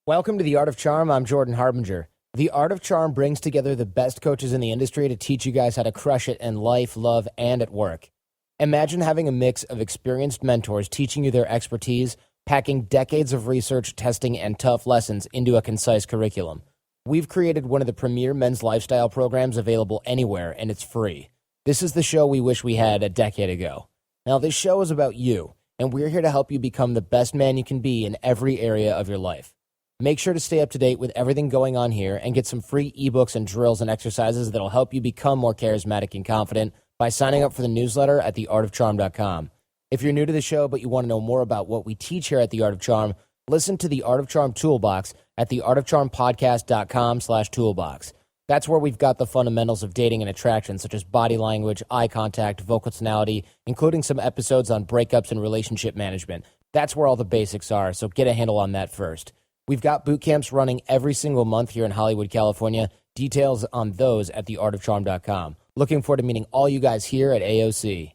Welcome to The Art of Charm. I'm Jordan Harbinger. The Art of Charm brings together the best coaches in the industry to teach you guys how to crush it in life, love, and at work. Imagine having a mix of experienced mentors teaching you their expertise, packing decades of research, testing, and tough lessons into a concise curriculum. We've created one of the premier men's lifestyle programs available anywhere, and it's free. This is the show we wish we had a decade ago. Now, this show is about you, and we're here to help you become the best man you can be in every area of your life. Make sure to stay up to date with everything going on here and get some free ebooks and drills and exercises that'll help you become more charismatic and confident by signing up for the newsletter at theartofcharm.com. If you're new to the show but you want to know more about what we teach here at The Art of Charm, listen to The Art of Charm Toolbox at theartofcharmpodcast.com/toolbox. That's where we've got the fundamentals of dating and attraction, such as body language, eye contact, vocal tonality, including some episodes on breakups and relationship management. That's where all the basics are, so get a handle on that first. We've got boot camps running every single month here in Hollywood, California. Details on those at theartofcharm.com. Looking forward to meeting all you guys here at AOC.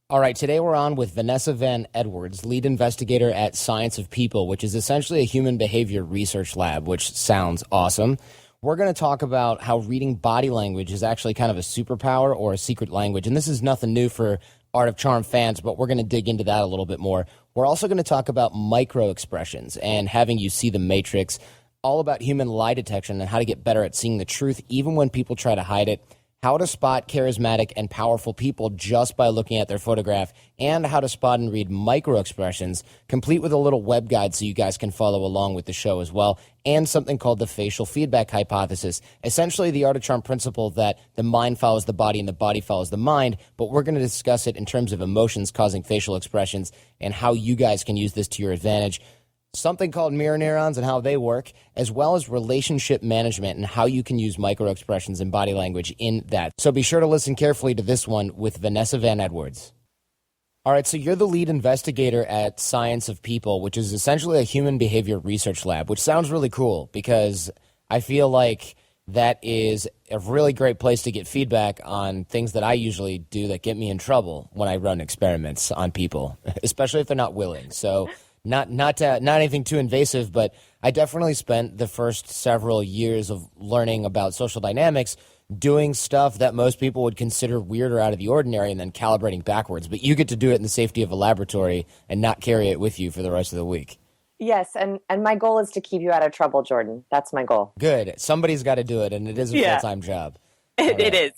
All right, today we're on with Vanessa Van Edwards, lead investigator at Science of People, which is essentially a human behavior research lab, which sounds awesome. We're going to talk about how reading body language is actually kind of a superpower or a secret language. And this is nothing new for Art of Charm fans, but we're going to dig into that a little bit more. We're also going to talk about microexpressions and having you see the matrix, all about human lie detection and how to get better at seeing the truth even when people try to hide it, how to spot charismatic and powerful people just by looking at their photograph, and how to spot and read microexpressions, complete with a little web guide so you guys can follow along with the show as well, and something called the facial feedback hypothesis, essentially the Art of Charm principle that the mind follows the body and the body follows the mind, but we're going to discuss it in terms of emotions causing facial expressions and how you guys can use this to your advantage. Something called mirror neurons and how they work, as well as relationship management and how you can use microexpressions and body language in that. So be sure to listen carefully to this one with Vanessa Van Edwards. All right, so you're the lead investigator at Science of People, which is essentially a human behavior research lab, which sounds really cool because I feel like that is a really great place to get feedback on things that I usually do that get me in trouble when I run experiments on people, especially if they're not willing. So Not anything too invasive, but I definitely spent the first several years of learning about social dynamics doing stuff that most people would consider weird or out of the ordinary and then calibrating backwards. But you get to do it in the safety of a laboratory and not carry it with you for the rest of the week. Yes, and my goal is to keep you out of trouble, Jordan. That's my goal. Good. Somebody's got to do it, and it is a full-time job. It is.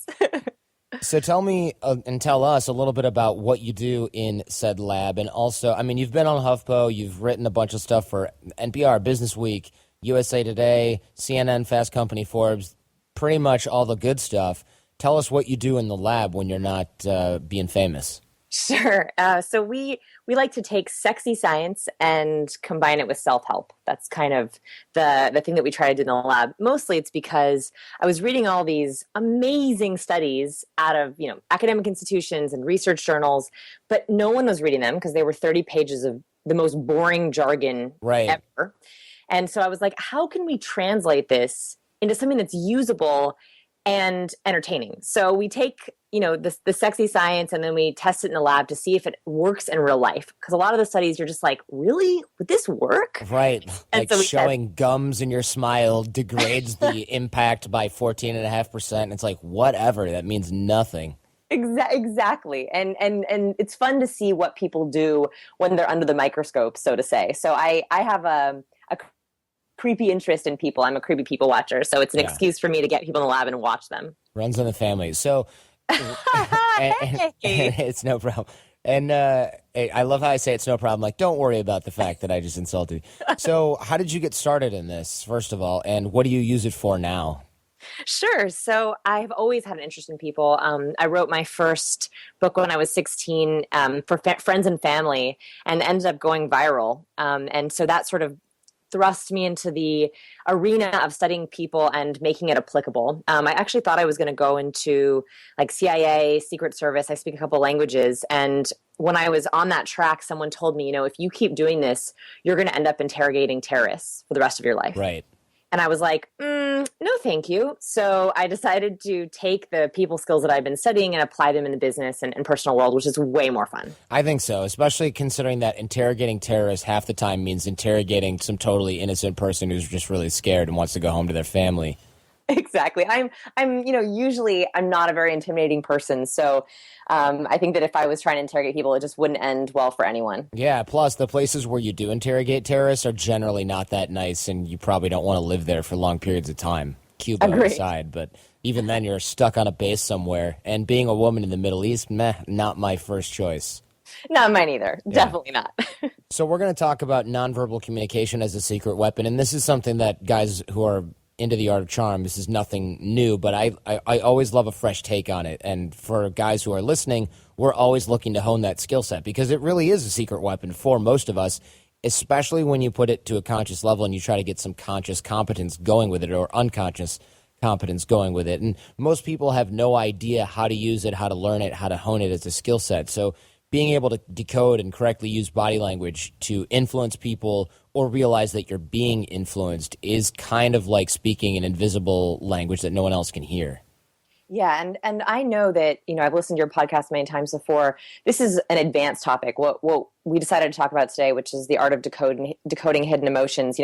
So tell me and tell us a little bit about what you do in said lab. And also, I mean, you've been on HuffPo, you've written a bunch of stuff for NPR, Business Week, USA Today, CNN, Fast Company, Forbes, pretty much all the good stuff. Tell us what you do in the lab when you're not being famous. Sure. So we like to take sexy science and combine it with self-help. That's kind of the thing that we try to do in the lab. Mostly it's because I was reading all these amazing studies out of, academic institutions and research journals, but no one was reading them because they were 30 pages of the most boring jargon ever. And so I was like, how can we translate this into something that's usable and entertaining? So we take the sexy science and then we test it in the lab to see if it works in real life. Because a lot of the studies, you're just like, really? Would this work? Right. And like so showing gums in your smile degrades the impact by 14.5%. It's like, whatever. That means nothing. Exactly. And it's fun to see what people do when they're under the microscope, so to say. So I have a creepy interest in people. I'm a creepy people watcher. So it's an excuse for me to get people in the lab and watch them. Runs in the family. So and it's no problem. And I love how I say it's no problem. Like, don't worry about the fact that I just insulted you. So how did you get started in this, first of all? And what do you use it for now? Sure. So I've always had an interest in people. I wrote my first book when I was 16 for friends and family and ended up going viral. And so that sort of thrust me into the arena of studying people and making it applicable. I actually thought I was going to go into like CIA, Secret Service. I speak a couple languages. And when I was on that track, someone told me, if you keep doing this, you're going to end up interrogating terrorists for the rest of your life. Right. And I was like, No, thank you. So I decided to take the people skills that I've been studying and apply them in the business and personal world, which is way more fun. I think so, especially considering that interrogating terrorists half the time means interrogating some totally innocent person who's just really scared and wants to go home to their family. Exactly. Usually I'm not a very intimidating person. So I think that if I was trying to interrogate people, it just wouldn't end well for anyone. Yeah, plus the places where you do interrogate terrorists are generally not that nice, and you probably don't want to live there for long periods of time. Cuba Agreed. aside, but even then you're stuck on a base somewhere, and being a woman in the Middle East, not my first choice. Not mine either. Yeah. Definitely not. So we're going to talk about nonverbal communication as a secret weapon, and this is something that guys who are into the art of charm, this is nothing new, but I always love a fresh take on it. And for guys who are listening, we're always looking to hone that skill set because it really is a secret weapon for most of us, especially when you put it to a conscious level and you try to get some conscious competence going with it or unconscious competence going with it. And most people have no idea how to use it, how to learn it, how to hone it as a skill set. So being able to decode and correctly use body language to influence people or realize that you're being influenced is kind of like speaking an invisible language that no one else can hear. Yeah, and I know that, I've listened to your podcast many times before. This is an advanced topic. What we decided to talk about today, which is the art of decoding hidden emotions.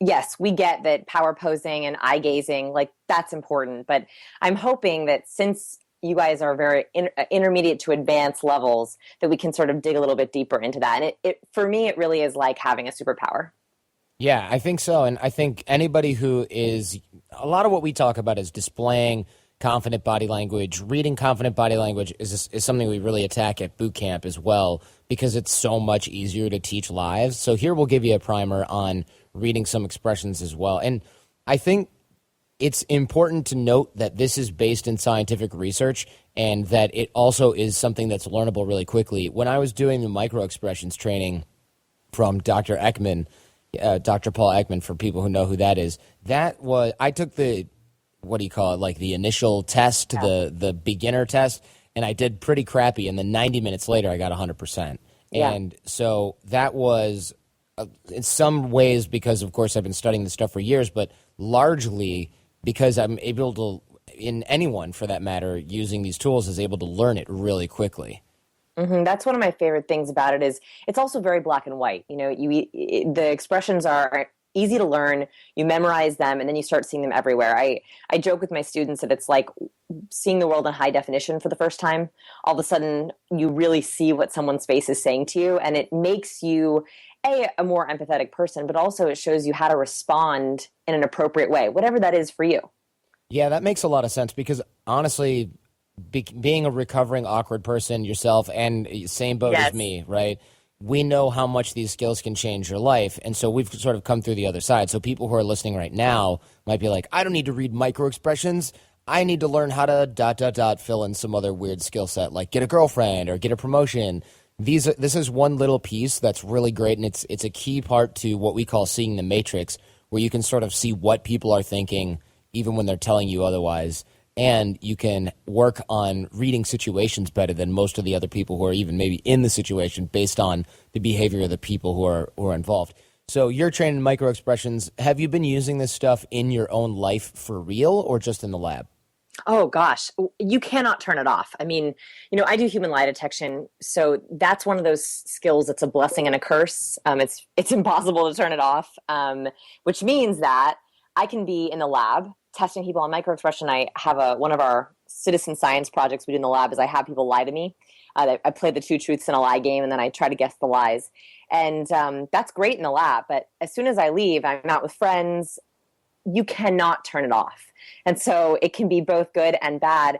Yes, we get that power posing and eye gazing, like that's important. But I'm hoping that since you guys are very intermediate to advanced levels, that we can sort of dig a little bit deeper into that. And it for me, it really is like having a superpower. Yeah, I think so. And I think anybody who is, a lot of what we talk about is displaying confident body language. Reading confident body language is something we really attack at boot camp as well because it's so much easier to teach live. So here we'll give you a primer on reading some expressions as well. And I think it's important to note that this is based in scientific research and that it also is something that's learnable really quickly. When I was doing the microexpressions training from Dr. Ekman, Dr. Paul Ekman, for people who know who that is, I took the, what do you call it, like the initial test, the beginner test, and I did pretty crappy. And then 90 minutes later, I got 100%. Yeah. And so that was, in some ways, because, of course, I've been studying this stuff for years, but largely because I'm able to, in anyone for that matter, using these tools is able to learn it really quickly. Mm-hmm. That's one of my favorite things about it is it's also very black and white. The expressions are easy to learn, you memorize them, and then you start seeing them everywhere. I joke with my students that it's like seeing the world in high definition for the first time. All of a sudden, you really see what someone's face is saying to you, and it makes you a more empathetic person, but also it shows you how to respond in an appropriate way, whatever that is for you. Yeah, that makes a lot of sense because honestly, being a recovering awkward person yourself and same boat Yes. as me, right? We know how much these skills can change your life. And so we've sort of come through the other side. So people who are listening right now might be like, I don't need to read microexpressions. I need to learn how to ... fill in some other weird skill set, like get a girlfriend or get a promotion. This is one little piece that's really great, and it's a key part to what we call seeing the matrix, where you can sort of see what people are thinking even when they're telling you otherwise, and you can work on reading situations better than most of the other people who are even maybe in the situation based on the behavior of the people who are involved. So you're trained in microexpressions. Have you been using this stuff in your own life for real or just in the lab? Oh gosh, you cannot turn it off. I mean, I do human lie detection, so that's one of those skills that's a blessing and a curse. It's impossible to turn it off, which means that I can be in the lab testing people on microexpression. I have one of our citizen science projects we do in the lab is I have people lie to me. I play the two truths and a lie game, and then I try to guess the lies. And that's great in the lab, but as soon as I leave, I'm out with friends. You cannot turn it off. And so it can be both good and bad.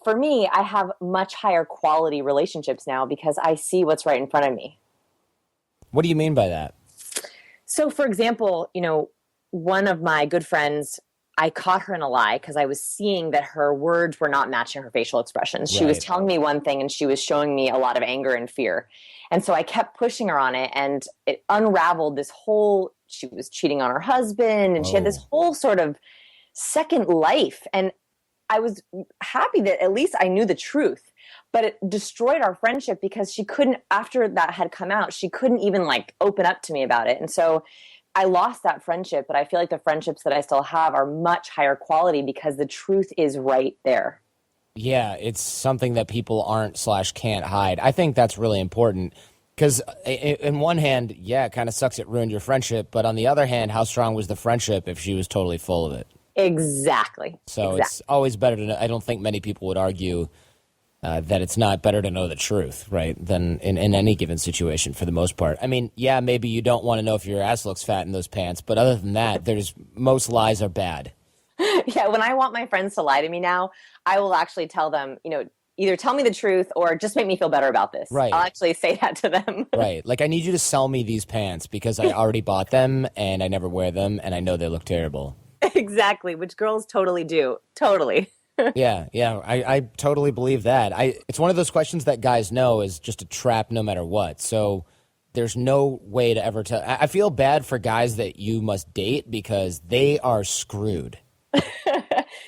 For me, I have much higher quality relationships now because I see what's right in front of me. What do you mean by that? So, for example, one of my good friends, I caught her in a lie because I was seeing that her words were not matching her facial expressions. She was telling me one thing and she was showing me a lot of anger and fear. And so I kept pushing her on it, and it unraveled this whole, she was cheating on her husband, and she had this whole sort of second life. And I was happy that at least I knew the truth, but it destroyed our friendship because she couldn't, after that had come out, she couldn't even like open up to me about it. And so I lost that friendship, but I feel like the friendships that I still have are much higher quality because the truth is right there. Yeah, it's something that people aren't/can't hide. I think that's really important because, in one hand, yeah, it kind of sucks it ruined your friendship. But on the other hand, how strong was the friendship if she was totally full of it? Exactly. So it's always better to know. I don't think many people would argue that it's not better to know the truth, right, than in any given situation for the most part. I mean, yeah, maybe you don't want to know if your ass looks fat in those pants, but other than that, most lies are bad. Yeah, when I want my friends to lie to me now, I will actually tell them, either tell me the truth or just make me feel better about this. Right. I'll actually say that to them. Right. Like, I need you to sell me these pants because I already bought them and I never wear them and I know they look terrible. Exactly, which girls totally do. Totally. Yeah, I totally believe that. It's one of those questions that guys know is just a trap no matter what. So there's no way to ever tell. I feel bad for guys that you must date because they are screwed.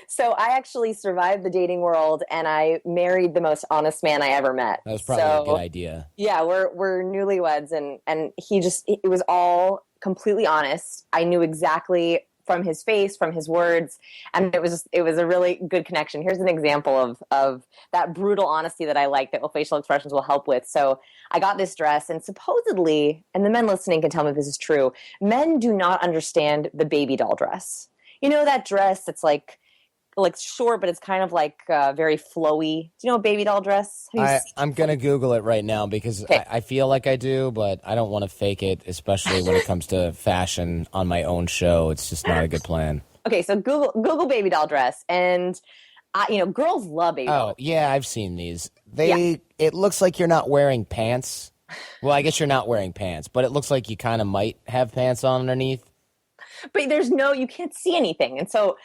So I actually survived the dating world and I married the most honest man I ever met. That was probably a good idea. Yeah, we're newlyweds and it was all completely honest. I knew exactly from his face, from his words, and it was a really good connection. Here's an example of that brutal honesty that I like that facial expressions will help with. So I got this dress and supposedly, and the men listening can tell me if this is true, men do not understand the baby doll dress. You know that dress that's like short, but it's kind of like very flowy. Do you know a baby doll dress? I'm going to Google it right now because okay. I feel like I do, but I don't want to fake it, especially when it comes to fashion on my own show. It's just not a good plan. Okay, so Google baby doll dress, and girls love baby doll. Oh, yeah, I've seen these. It looks like you're not wearing pants. Well, I guess you're not wearing pants, but it looks like you kind of might have pants on underneath. But you can't see anything. And so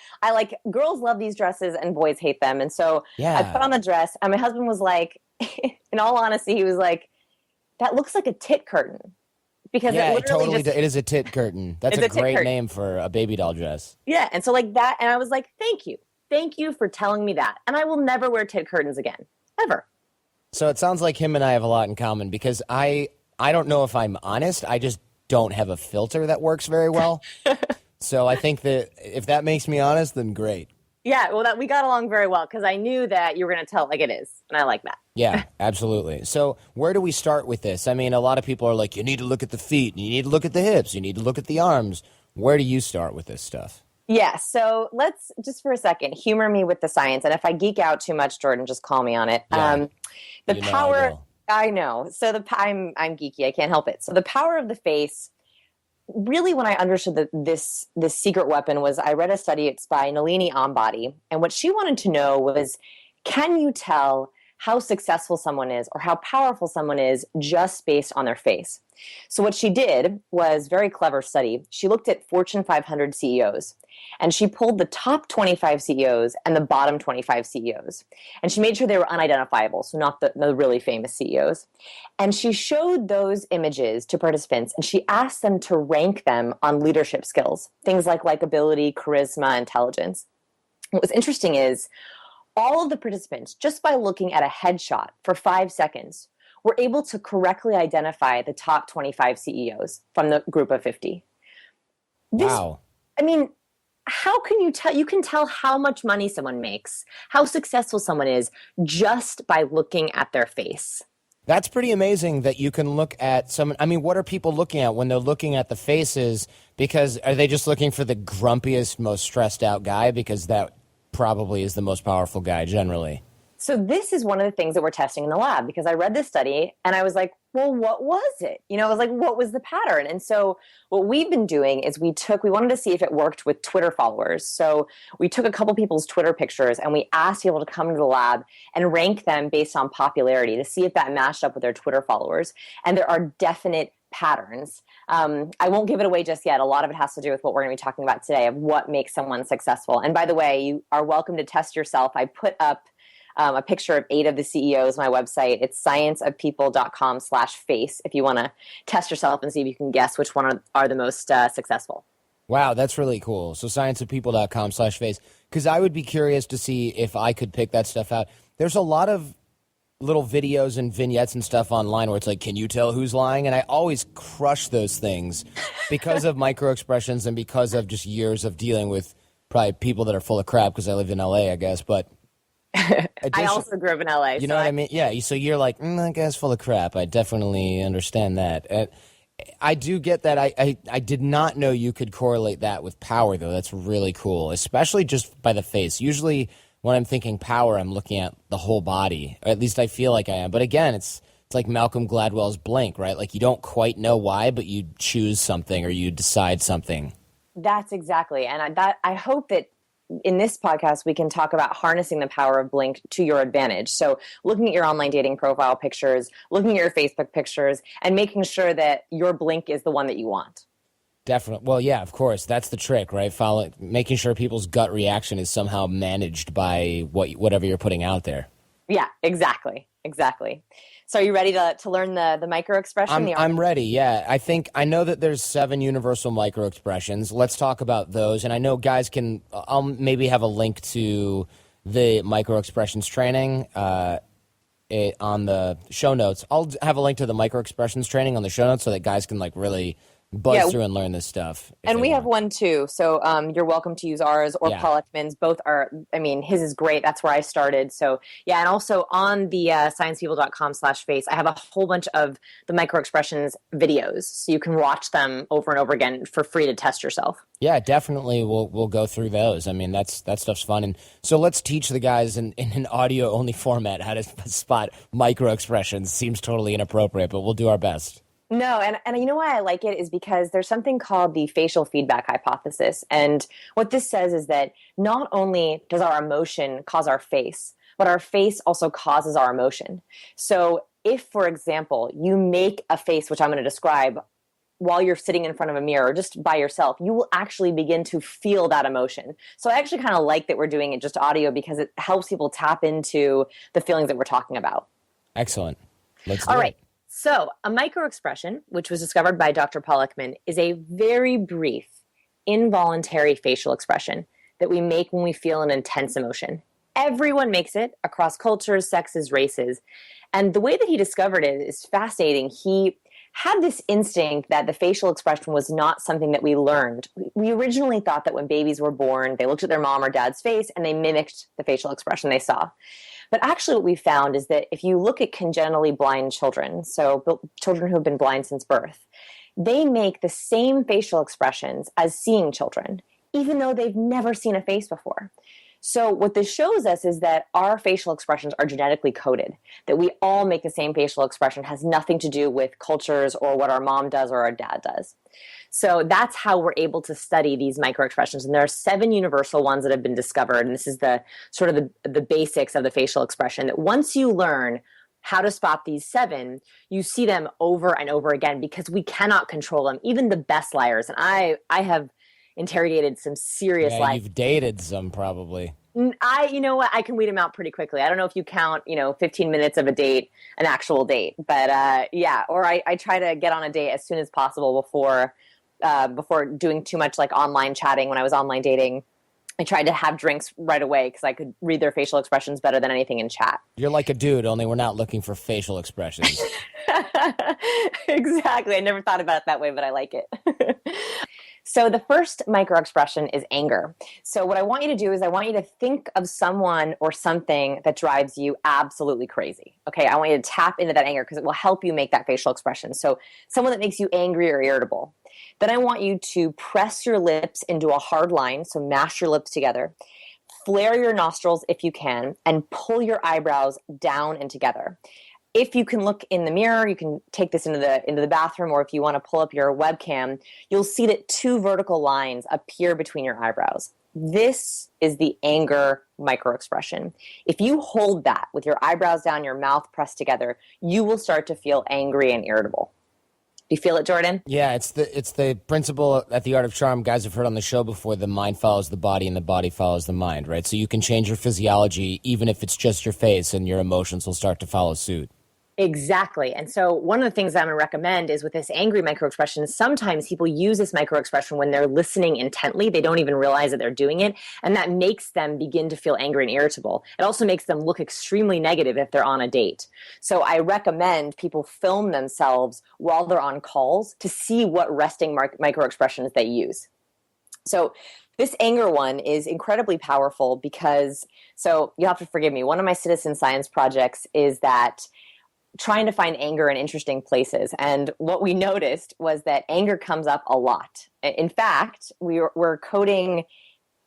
girls love these dresses and boys hate them. And so I put on the dress and my husband was like, in all honesty, he was like, that looks like a tit curtain. Because it is a tit curtain. That's a great name for a baby doll dress. Yeah. And so that, and I was like, thank you. Thank you for telling me that. And I will never wear tit curtains again. Ever. So it sounds like him and I have a lot in common because I don't know if I'm honest. I just don't have a filter that works very well. So I think that if that makes me honest, then great. Yeah, well, we got along very well because I knew that you were going to tell it like it is, and I like that. Yeah, absolutely. So where do we start with this? I mean, a lot of people are like, you need to look at the feet, you need to look at the hips, you need to look at the arms. Where do you start with this stuff? Yeah, so let's just for a second humor me with the science, and if I geek out too much, Jordan, just call me on it. Yeah, the power. I know. So I'm geeky. I can't help it. So the power of the face. Really, when I understood this secret weapon was I read a study. It's by Nalini Ambady, and what she wanted to know was, can you tell how successful someone is or how powerful someone is just based on their face? So what she did was very clever study. She looked at Fortune 500 CEOs, and she pulled the top 25 CEOs and the bottom 25 CEOs. And she made sure they were unidentifiable, so not the really famous CEOs. And she showed those images to participants, and she asked them to rank them on leadership skills, things like likability, charisma, intelligence. What was interesting is all of the participants, just by looking at a headshot for 5 seconds, were able to correctly identify the top 25 CEOs from the group of 50. Wow. I mean, how can you tell? You can tell how much money someone makes, how successful someone is, just by looking at their face. That's pretty amazing that you can look at someone. I mean, what are people looking at when they're looking at the faces? Because are they just looking for the grumpiest, most stressed out guy? Because that probably is the most powerful guy generally. So this is one of the things that we're testing in the lab, because I read this study and I was like, well, what was it? I was like, what was the pattern? And so what we've been doing is we wanted to see if it worked with Twitter followers. So we took a couple people's Twitter pictures and we asked people to come into the lab and rank them based on popularity to see if that matched up with their Twitter followers. And there are definite patterns. I won't give it away just yet. A lot of it has to do with what we're going to be talking about today, of what makes someone successful. And by the way, you are welcome to test yourself. I put up a picture of 8 of the CEOs on my website. It's scienceofpeople.com/face if you want to test yourself and see if you can guess which one are the most successful. Wow, that's really cool. So scienceofpeople.com/face, because I would be curious to see if I could pick that stuff out. There's a lot of little videos and vignettes and stuff online where it's like, can you tell who's lying? And I always crush those things because of microexpressions and because of just years of dealing with probably people that are full of crap because I lived in LA, I guess. But I also grew up in LA. You know what I mean? Yeah. So you're like, that guy's full of crap. I definitely understand that. I do get that. I did not know you could correlate that with power, though. That's really cool, especially just by the face. Usually when I'm thinking power, I'm looking at the whole body, or at least I feel like I am. But again, it's like Malcolm Gladwell's Blink, right? Like you don't quite know why, but you choose something or you decide something. That's exactly. And I hope that in this podcast, we can talk about harnessing the power of Blink to your advantage. So looking at your online dating profile pictures, looking at your Facebook pictures, and making sure that your Blink is the one that you want. Definitely. Well, yeah, of course. That's the trick, right? Making sure people's gut reaction is somehow managed by whatever you're putting out there. Yeah, exactly. So are you ready to learn the microexpression? I'm ready, yeah. I know that there's 7 universal microexpressions. Let's talk about those. And I know guys I'll maybe have a link to the microexpressions training on the show notes. I'll have a link to the microexpressions training on the show notes so that guys can really buzz through and learn this stuff. And we have one too. So you're welcome to use ours or Paul Ekman's. Both are, his is great. That's where I started. So yeah. And also on the sciencepeople.com/face, I have a whole bunch of the microexpressions videos. So you can watch them over and over again for free to test yourself. Yeah, definitely. We'll go through those. That stuff's fun. And so let's teach the guys in an audio only format how to spot microexpressions. Seems totally inappropriate, but we'll do our best. No, and you know why I like it is because there's something called the facial feedback hypothesis. And what this says is that not only does our emotion cause our face, but our face also causes our emotion. So if, for example, you make a face, which I'm going to describe, while you're sitting in front of a mirror or just by yourself, you will actually begin to feel that emotion. So I actually kind of like that we're doing it just audio because it helps people tap into the feelings that we're talking about. Excellent. Let's do it. All right. So a microexpression, which was discovered by Dr. Paul Ekman, is a very brief, involuntary facial expression that we make when we feel an intense emotion. Everyone makes it across cultures, sexes, races. And the way that he discovered it is fascinating. He had this instinct that the facial expression was not something that we learned. We originally thought that when babies were born, they looked at their mom or dad's face and they mimicked the facial expression they saw. But actually what we found is that if you look at congenitally blind children, so children who have been blind since birth, they make the same facial expressions as seeing children, even though they've never seen a face before. So what this shows us is that our facial expressions are genetically coded, that we all make the same facial expression, has nothing to do with cultures or what our mom does or our dad does. So that's how we're able to study these microexpressions. And there are 7 universal ones that have been discovered. And this is the sort of the basics of the facial expression, that once you learn how to spot these 7, you see them over and over again because we cannot control them. Even the best liars. And I have interrogated some serious lies. You've dated some probably. You know what? I can weed them out pretty quickly. I don't know if you count, 15 minutes of a date, an actual date, but yeah. Or I try to get on a date as soon as possible before doing too much online chatting. When I was online dating, I tried to have drinks right away because I could read their facial expressions better than anything in chat. You're like a dude, only we're not looking for facial expressions. Exactly. I never thought about it that way, but I like it. So the first microexpression is anger. So what I want you to do is I want you to think of someone or something that drives you absolutely crazy. Okay, I want you to tap into that anger because it will help you make that facial expression. So someone that makes you angry or irritable. Then I want you to press your lips into a hard line, so mash your lips together. Flare your nostrils if you can, and pull your eyebrows down and together. If you can look in the mirror, you can take this into the bathroom, or if you want to pull up your webcam, you'll see that 2 vertical lines appear between your eyebrows. This is the anger microexpression. If you hold that with your eyebrows down, your mouth pressed together, you will start to feel angry and irritable. Do you feel it, Jordan? Yeah, it's the principle at the Art of Charm. Guys have heard on the show before, the mind follows the body and the body follows the mind, right? So you can change your physiology even if it's just your face, and your emotions will start to follow suit. Exactly. And so one of the things I'm going to recommend is with this angry microexpression, sometimes people use this microexpression when they're listening intently. They don't even realize that they're doing it. And that makes them begin to feel angry and irritable. It also makes them look extremely negative if they're on a date. So I recommend people film themselves while they're on calls to see what resting microexpressions they use. So this anger one is incredibly powerful because, so you'll have to forgive me, one of my citizen science projects is that trying to find anger in interesting places. And what we noticed was that anger comes up a lot. In fact, we're coding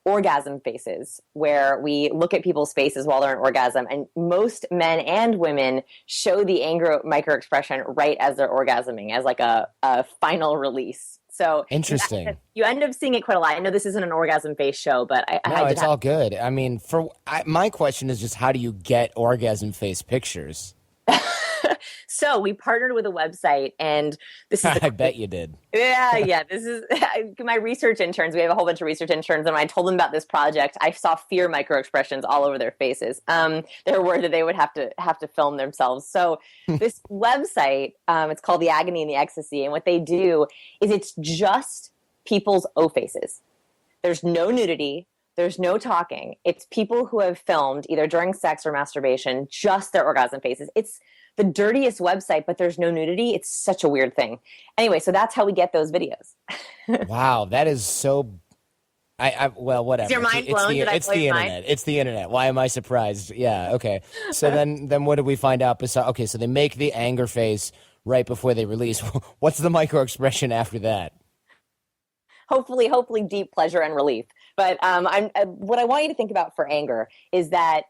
orgasm faces where we look at people's faces while they're in orgasm, and most men and women show the anger microexpression right as they're orgasming as like a final release. So interesting. You end up seeing it quite a lot. I know this isn't an orgasm face show, but it's all good. I mean, my question is just how do you get orgasm face pictures? So we partnered with a website, and this is I bet you did. Yeah. This is my research interns. We have a whole bunch of research interns, and when I told them about this project, I saw fear microexpressions all over their faces. They were worried that they would have to film themselves. So this website, it's called The Agony and the Ecstasy, and what they do is it's just people's O faces. There's no nudity. There's no talking. It's people who have filmed either during sex or masturbation, just their orgasm faces. It's the dirtiest website, but there's no nudity. It's such a weird thing. Anyway, so that's how we get those videos. Wow, that is so. Well, whatever. Is your mind blown? It's the internet. It's the internet. Why am I surprised? Yeah. Okay. So then what did we find out? Okay, so they make the anger face right before they release. What's the microexpression after that? Hopefully deep pleasure and relief. But what I want you to think about for anger is that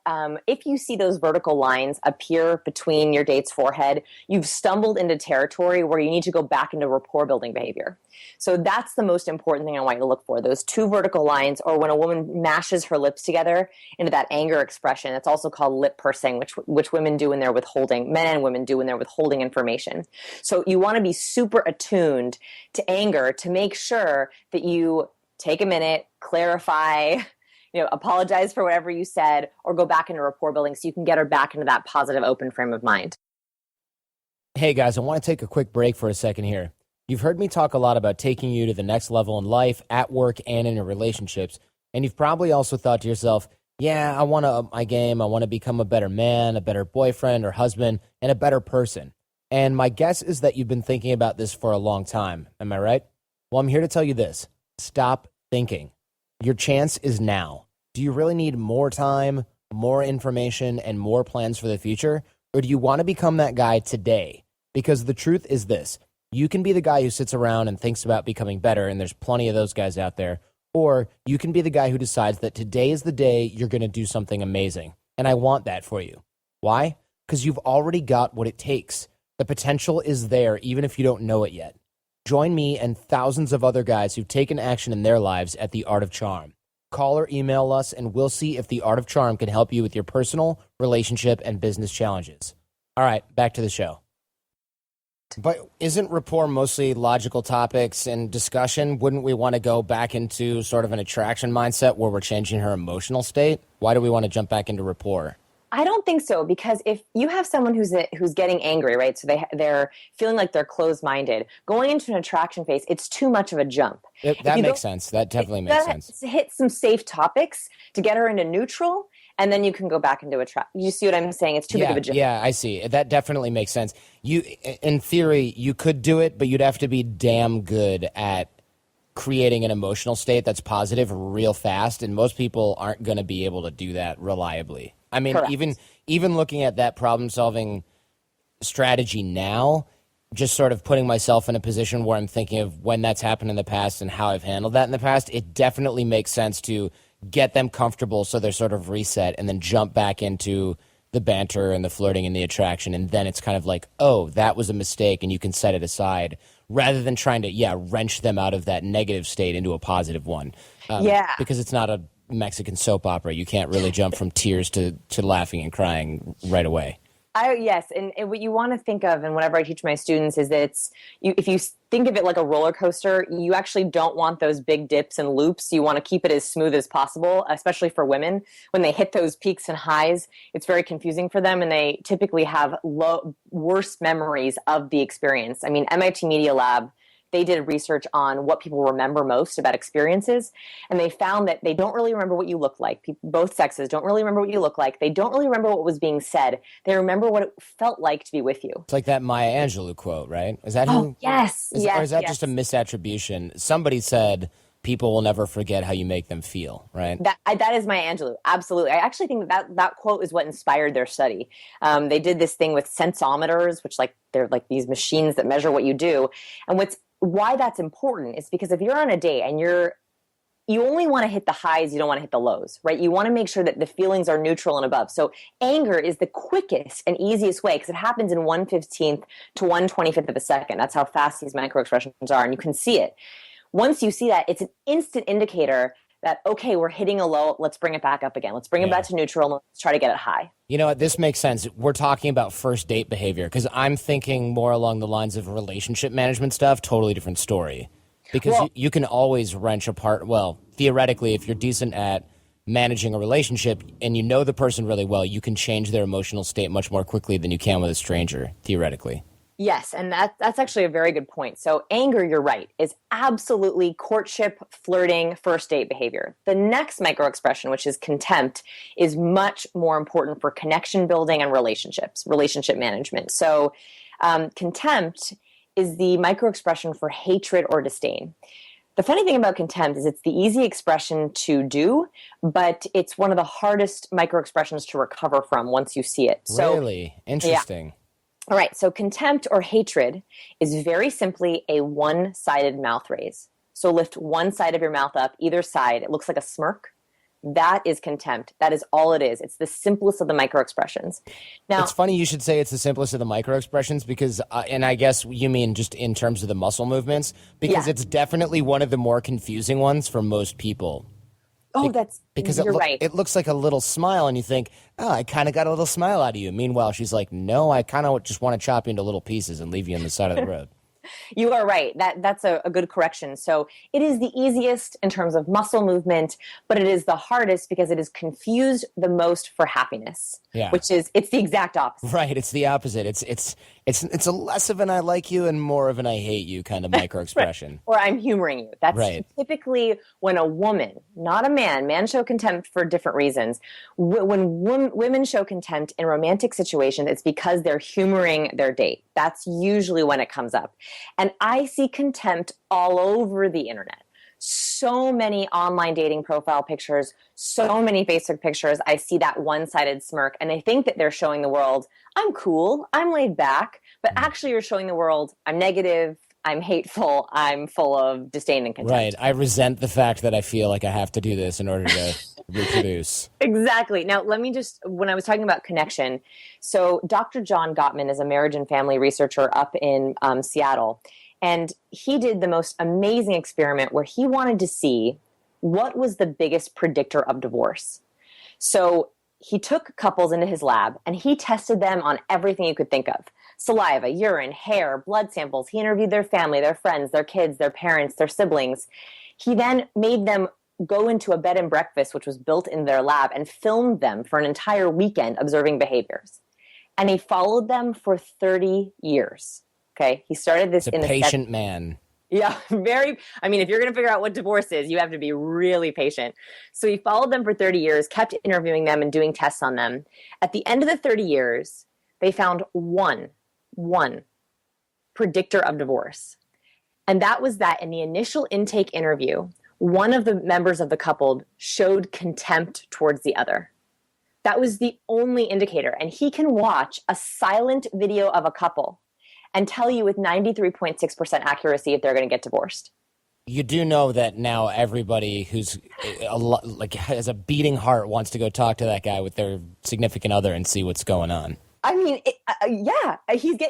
if you see those vertical lines appear between your date's forehead, you've stumbled into territory where you need to go back into rapport building behavior. So that's the most important thing I want you to look for. Those two vertical lines, or when a woman mashes her lips together into that anger expression. It's also called lip pursing, which women do when they're withholding, men and women do when they're withholding information. So you want to be super attuned to anger to make sure that you take a minute, clarify, apologize for whatever you said, or go back into rapport building so you can get her back into that positive, open frame of mind. Hey guys, I want to take a quick break for a second here. You've heard me talk a lot about taking you to the next level in life, at work, and in your relationships. And you've probably also thought to yourself, yeah, I want to up my game. I want to become a better man, a better boyfriend or husband, and a better person. And my guess is that you've been thinking about this for a long time. Am I right? Well, I'm here to tell you this. Stop thinking. Your chance is now. Do you really need more time, more information, and more plans for the future? Or do you want to become that guy today? Because the truth is this. You can be the guy who sits around and thinks about becoming better, and there's plenty of those guys out there. Or you can be the guy who decides that today is the day you're going to do something amazing. And I want that for you. Why? Because you've already got what it takes. The potential is there, even if you don't know it yet. Join me and thousands of other guys who've taken action in their lives at The Art of Charm. Call or email us, and we'll see if The Art of Charm can help you with your personal, relationship, and business challenges. All right, back to the show. But isn't rapport mostly logical topics and discussion? Wouldn't we want to go back into sort of an attraction mindset where we're changing her emotional state? Why do we want to jump back into rapport? I don't think so, because if you have someone who's getting angry, right? So they're feeling like they're closed-minded. Going into an attraction phase, it's too much of a jump. That makes sense. That definitely makes sense. Hit some safe topics to get her into neutral, and then you can go back into attract. You see what I'm saying? It's too big of a jump. Yeah, I see. That definitely makes sense. In theory, you could do it, but you'd have to be damn good at creating an emotional state that's positive real fast, and most people aren't going to be able to do that reliably. I mean, correct. even looking at that problem-solving strategy now, just sort of putting myself in a position where I'm thinking of when that's happened in the past and how I've handled that in the past, it definitely makes sense to get them comfortable so they're sort of reset and then jump back into the banter and the flirting and the attraction. And then it's kind of like, oh, that was a mistake, and you can set it aside rather than trying to, wrench them out of that negative state into a positive one. Because it's not a Mexican soap opera. You can't really jump from tears to laughing and crying right away. Yes, and what you want to think of, and whatever I teach my students, is that if you think of it like a roller coaster, you actually don't want those big dips and loops. You want to keep it as smooth as possible, especially for women. When they hit those peaks and highs, it's very confusing for them, and they typically have worse memories of the experience. I mean, MIT Media Lab, they did research on what people remember most about experiences, and they found that they don't really remember what you look like. Both sexes don't really remember what you look like. They don't really remember what was being said. They remember what it felt like to be with you. It's like that Maya Angelou quote, right? Is that who? Oh, yes. Or is that just a misattribution? Somebody said people will never forget how you make them feel, right? That is Maya Angelou. Absolutely. I actually think that quote is what inspired their study. They did this thing with sensometers, which they're like these machines that measure what you do. And why that's important is because if you're on a date and you only want to hit the highs, you don't want to hit the lows, right? You want to make sure that the feelings are neutral and above. So anger is the quickest and easiest way because it happens in 1/15th to 1/25th of a second. That's how fast these microexpressions are, and you can see it. Once you see that, it's an instant indicator that, okay, we're hitting a low, let's bring it back up again. Let's bring it back to neutral, and let's try to get it high. You know what? This makes sense. We're talking about first date behavior because I'm thinking more along the lines of relationship management stuff, totally different story. Because you can always wrench apart, well, theoretically, if you're decent at managing a relationship and you know the person really well, you can change their emotional state much more quickly than you can with a stranger, theoretically. Yes, and that's actually a very good point. So anger, you're right, is absolutely courtship, flirting, first date behavior. The next microexpression, which is contempt, is much more important for connection building and relationship management. So contempt is the microexpression for hatred or disdain. The funny thing about contempt is it's the easy expression to do, but it's one of the hardest microexpressions to recover from once you see it. Really? Interesting. Yeah. All right, so contempt or hatred is very simply a one-sided mouth raise. So lift one side of your mouth up, either side. It looks like a smirk. That is contempt. That is all it is. It's the simplest of the microexpressions. Now, it's funny you should say it's the simplest of the microexpressions because, and I guess you mean just in terms of the muscle movements, because it's definitely one of the more confusing ones for most people. Oh, you're right. It looks like a little smile, and you think, oh, I kind of got a little smile out of you. Meanwhile, she's like, no, I kind of just want to chop you into little pieces and leave you on the side of the road. You are right. That's a good correction. So it is the easiest in terms of muscle movement, but it is the hardest because it is confused the most for happiness. Yeah. It's the exact opposite. Right. It's the opposite. It's a less of an I like you and more of an I hate you kind of microexpression. Right. Or I'm humoring you. That's typically when a woman, not a man show contempt for different reasons. When women show contempt in romantic situations, it's because they're humoring their date. That's usually when it comes up. And I see contempt all over the internet. So many online dating profile pictures, so many Facebook pictures. I see that one-sided smirk, and they think that they're showing the world, I'm cool, I'm laid back, but actually you're showing the world, I'm negative, I'm hateful, I'm full of disdain and contempt. Right. I resent the fact that I feel like I have to do this in order to reproduce. Exactly. Now, let me just, when I was talking about connection, so Dr. John Gottman is a marriage and family researcher up in Seattle. And he did the most amazing experiment where he wanted to see what was the biggest predictor of divorce. So he took couples into his lab and he tested them on everything you could think of. Saliva, urine, hair, blood samples. He interviewed their family, their friends, their kids, their parents, their siblings. He then made them go into a bed and breakfast, which was built in their lab, and filmed them for an entire weekend observing behaviors. And he followed them for 30 years. Okay, he started this in a patient man. Yeah, if you're going to figure out what divorce is, you have to be really patient. So he followed them for 30 years, kept interviewing them and doing tests on them. At the end of the 30 years, they found one predictor of divorce. And that was that in the initial intake interview, one of the members of the couple showed contempt towards the other. That was the only indicator. And he can watch a silent video of a couple and tell you with 93.6% accuracy if they're going to get divorced. You do know that now everybody who's has a beating heart wants to go talk to that guy with their significant other and see what's going on. I mean,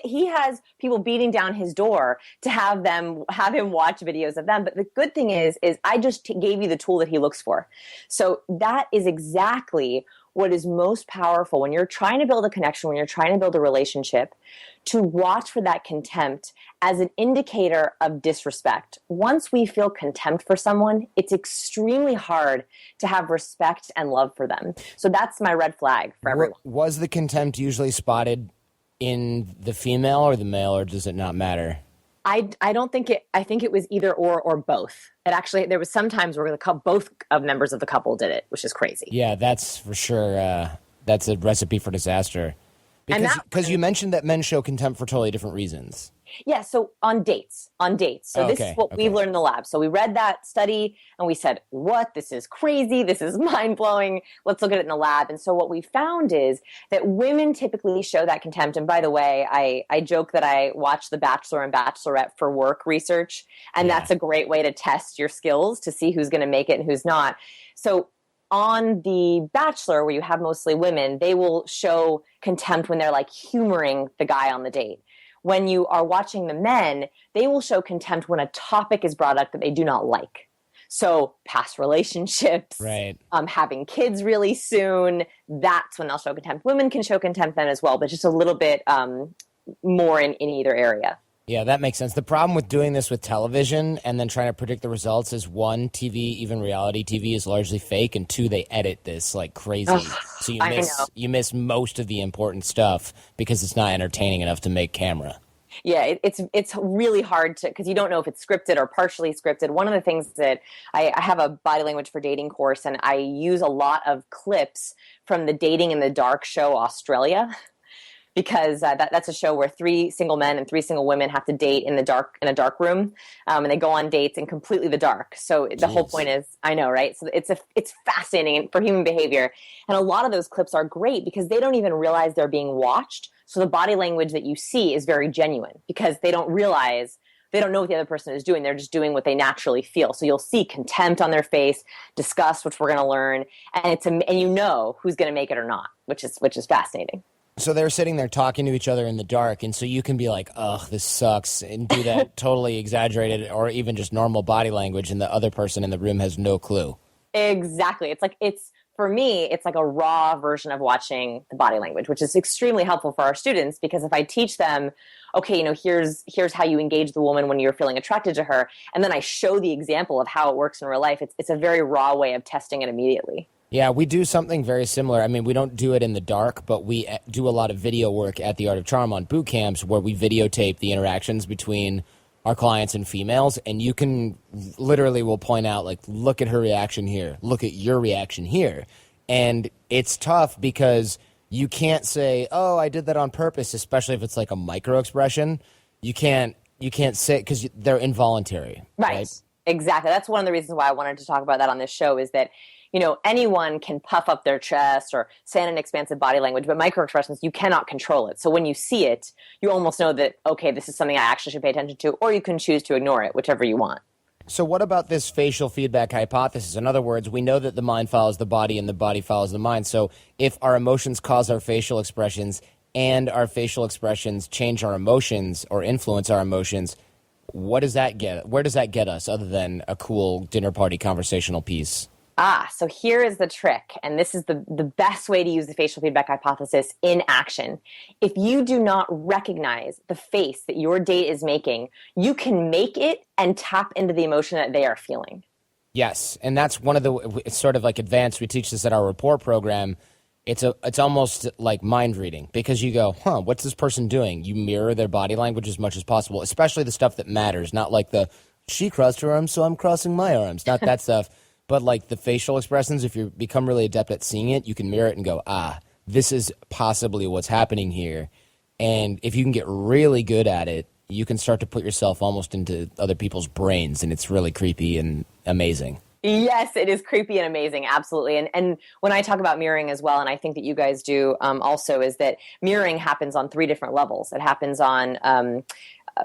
he has people beating down his door to have him watch videos of them. But the good thing is I just gave you the tool that he looks for. So that is exactly what is most powerful when you're trying to build a connection, when you're trying to build a relationship, to watch for that contempt as an indicator of disrespect. Once we feel contempt for someone, it's extremely hard to have respect and love for them. So that's my red flag for everyone. Was the contempt usually spotted in the female or the male, or does it not matter? I don't think I think it was either or both. It actually, there was some times where both of members of the couple did it, which is crazy. Yeah, that's for sure. That's a recipe for disaster. Because you mentioned that men show contempt for totally different reasons. Yeah, so on dates. So this is what we've learned in the lab. So we read that study and we said, what? This is crazy. This is mind-blowing. Let's look at it in the lab. And so what we found is that women typically show that contempt. And by the way, I joke that I watch The Bachelor and Bachelorette for work research. And that's a great way to test your skills to see who's going to make it and who's not. So on The Bachelor, where you have mostly women, they will show contempt when they're like humoring the guy on the date. When you are watching the men, they will show contempt when a topic is brought up that they do not like. So past relationships, right. Having kids really soon, that's when they'll show contempt. Women can show contempt then as well, but just a little bit more in either area. Yeah, that makes sense. The problem with doing this with television and then trying to predict the results is, one, TV, even reality TV, is largely fake, and two, they edit this like crazy. So you miss most of the important stuff because it's not entertaining enough to make camera. Yeah, it's really hard to, because you don't know if it's scripted or partially scripted. One of the things that I have a body language for dating course, and I use a lot of clips from the Dating in the Dark show Australia. Because that's a show where 3 single men and 3 single women have to date in a dark room, and they go on dates in completely the dark. So the whole point is, I know, right? So it's fascinating for human behavior, and a lot of those clips are great because they don't even realize they're being watched. So the body language that you see is very genuine because they don't realize. They don't know what the other person is doing. They're just doing what they naturally feel. So you'll see contempt on their face, disgust, which we're going to learn, and you know who's going to make it or not, which is fascinating. So they're sitting there talking to each other in the dark, and so you can be like, ugh, this sucks, and do that totally exaggerated or even just normal body language, and the other person in the room has no clue. Exactly. For me, it's like a raw version of watching the body language, which is extremely helpful for our students because if I teach them, okay, here's how you engage the woman when you're feeling attracted to her, and then I show the example of how it works in real life, it's a very raw way of testing it immediately. Yeah, we do something very similar. I mean, we don't do it in the dark, but we do a lot of video work at the Art of Charm on boot camps where we videotape the interactions between our clients and females, and you can literally will point out, like, look at her reaction here, look at your reaction here. And it's tough because you can't say, oh, I did that on purpose, especially if it's like a microexpression. You can't say because they're involuntary. Right? Exactly. That's one of the reasons why I wanted to talk about that on this show is that anyone can puff up their chest or say an expansive body language, but microexpressions, you cannot control it. So when you see it, you almost know that, okay, this is something I actually should pay attention to, or you can choose to ignore it, whichever you want. So what about this facial feedback hypothesis? In other words, we know that the mind follows the body and the body follows the mind. So if our emotions cause our facial expressions and our facial expressions change our emotions or influence our emotions, what does that get? Where does that get us other than a cool dinner party conversational piece? So here is the trick, and this is the best way to use the facial feedback hypothesis in action. If you do not recognize the face that your date is making, you can make it and tap into the emotion that they are feeling. Yes, and that's one of it's sort of like advanced. We teach this at our rapport program. It's almost like mind reading because you go, what's this person doing? You mirror their body language as much as possible, especially the stuff that matters, not like she crossed her arms, so I'm crossing my arms, not that stuff. But like the facial expressions, if you become really adept at seeing it, you can mirror it and go, this is possibly what's happening here. And if you can get really good at it, you can start to put yourself almost into other people's brains, and it's really creepy and amazing. Yes, it is creepy and amazing, absolutely. And when I talk about mirroring as well, and I think that you guys do also, is that mirroring happens on 3 different levels. It happens on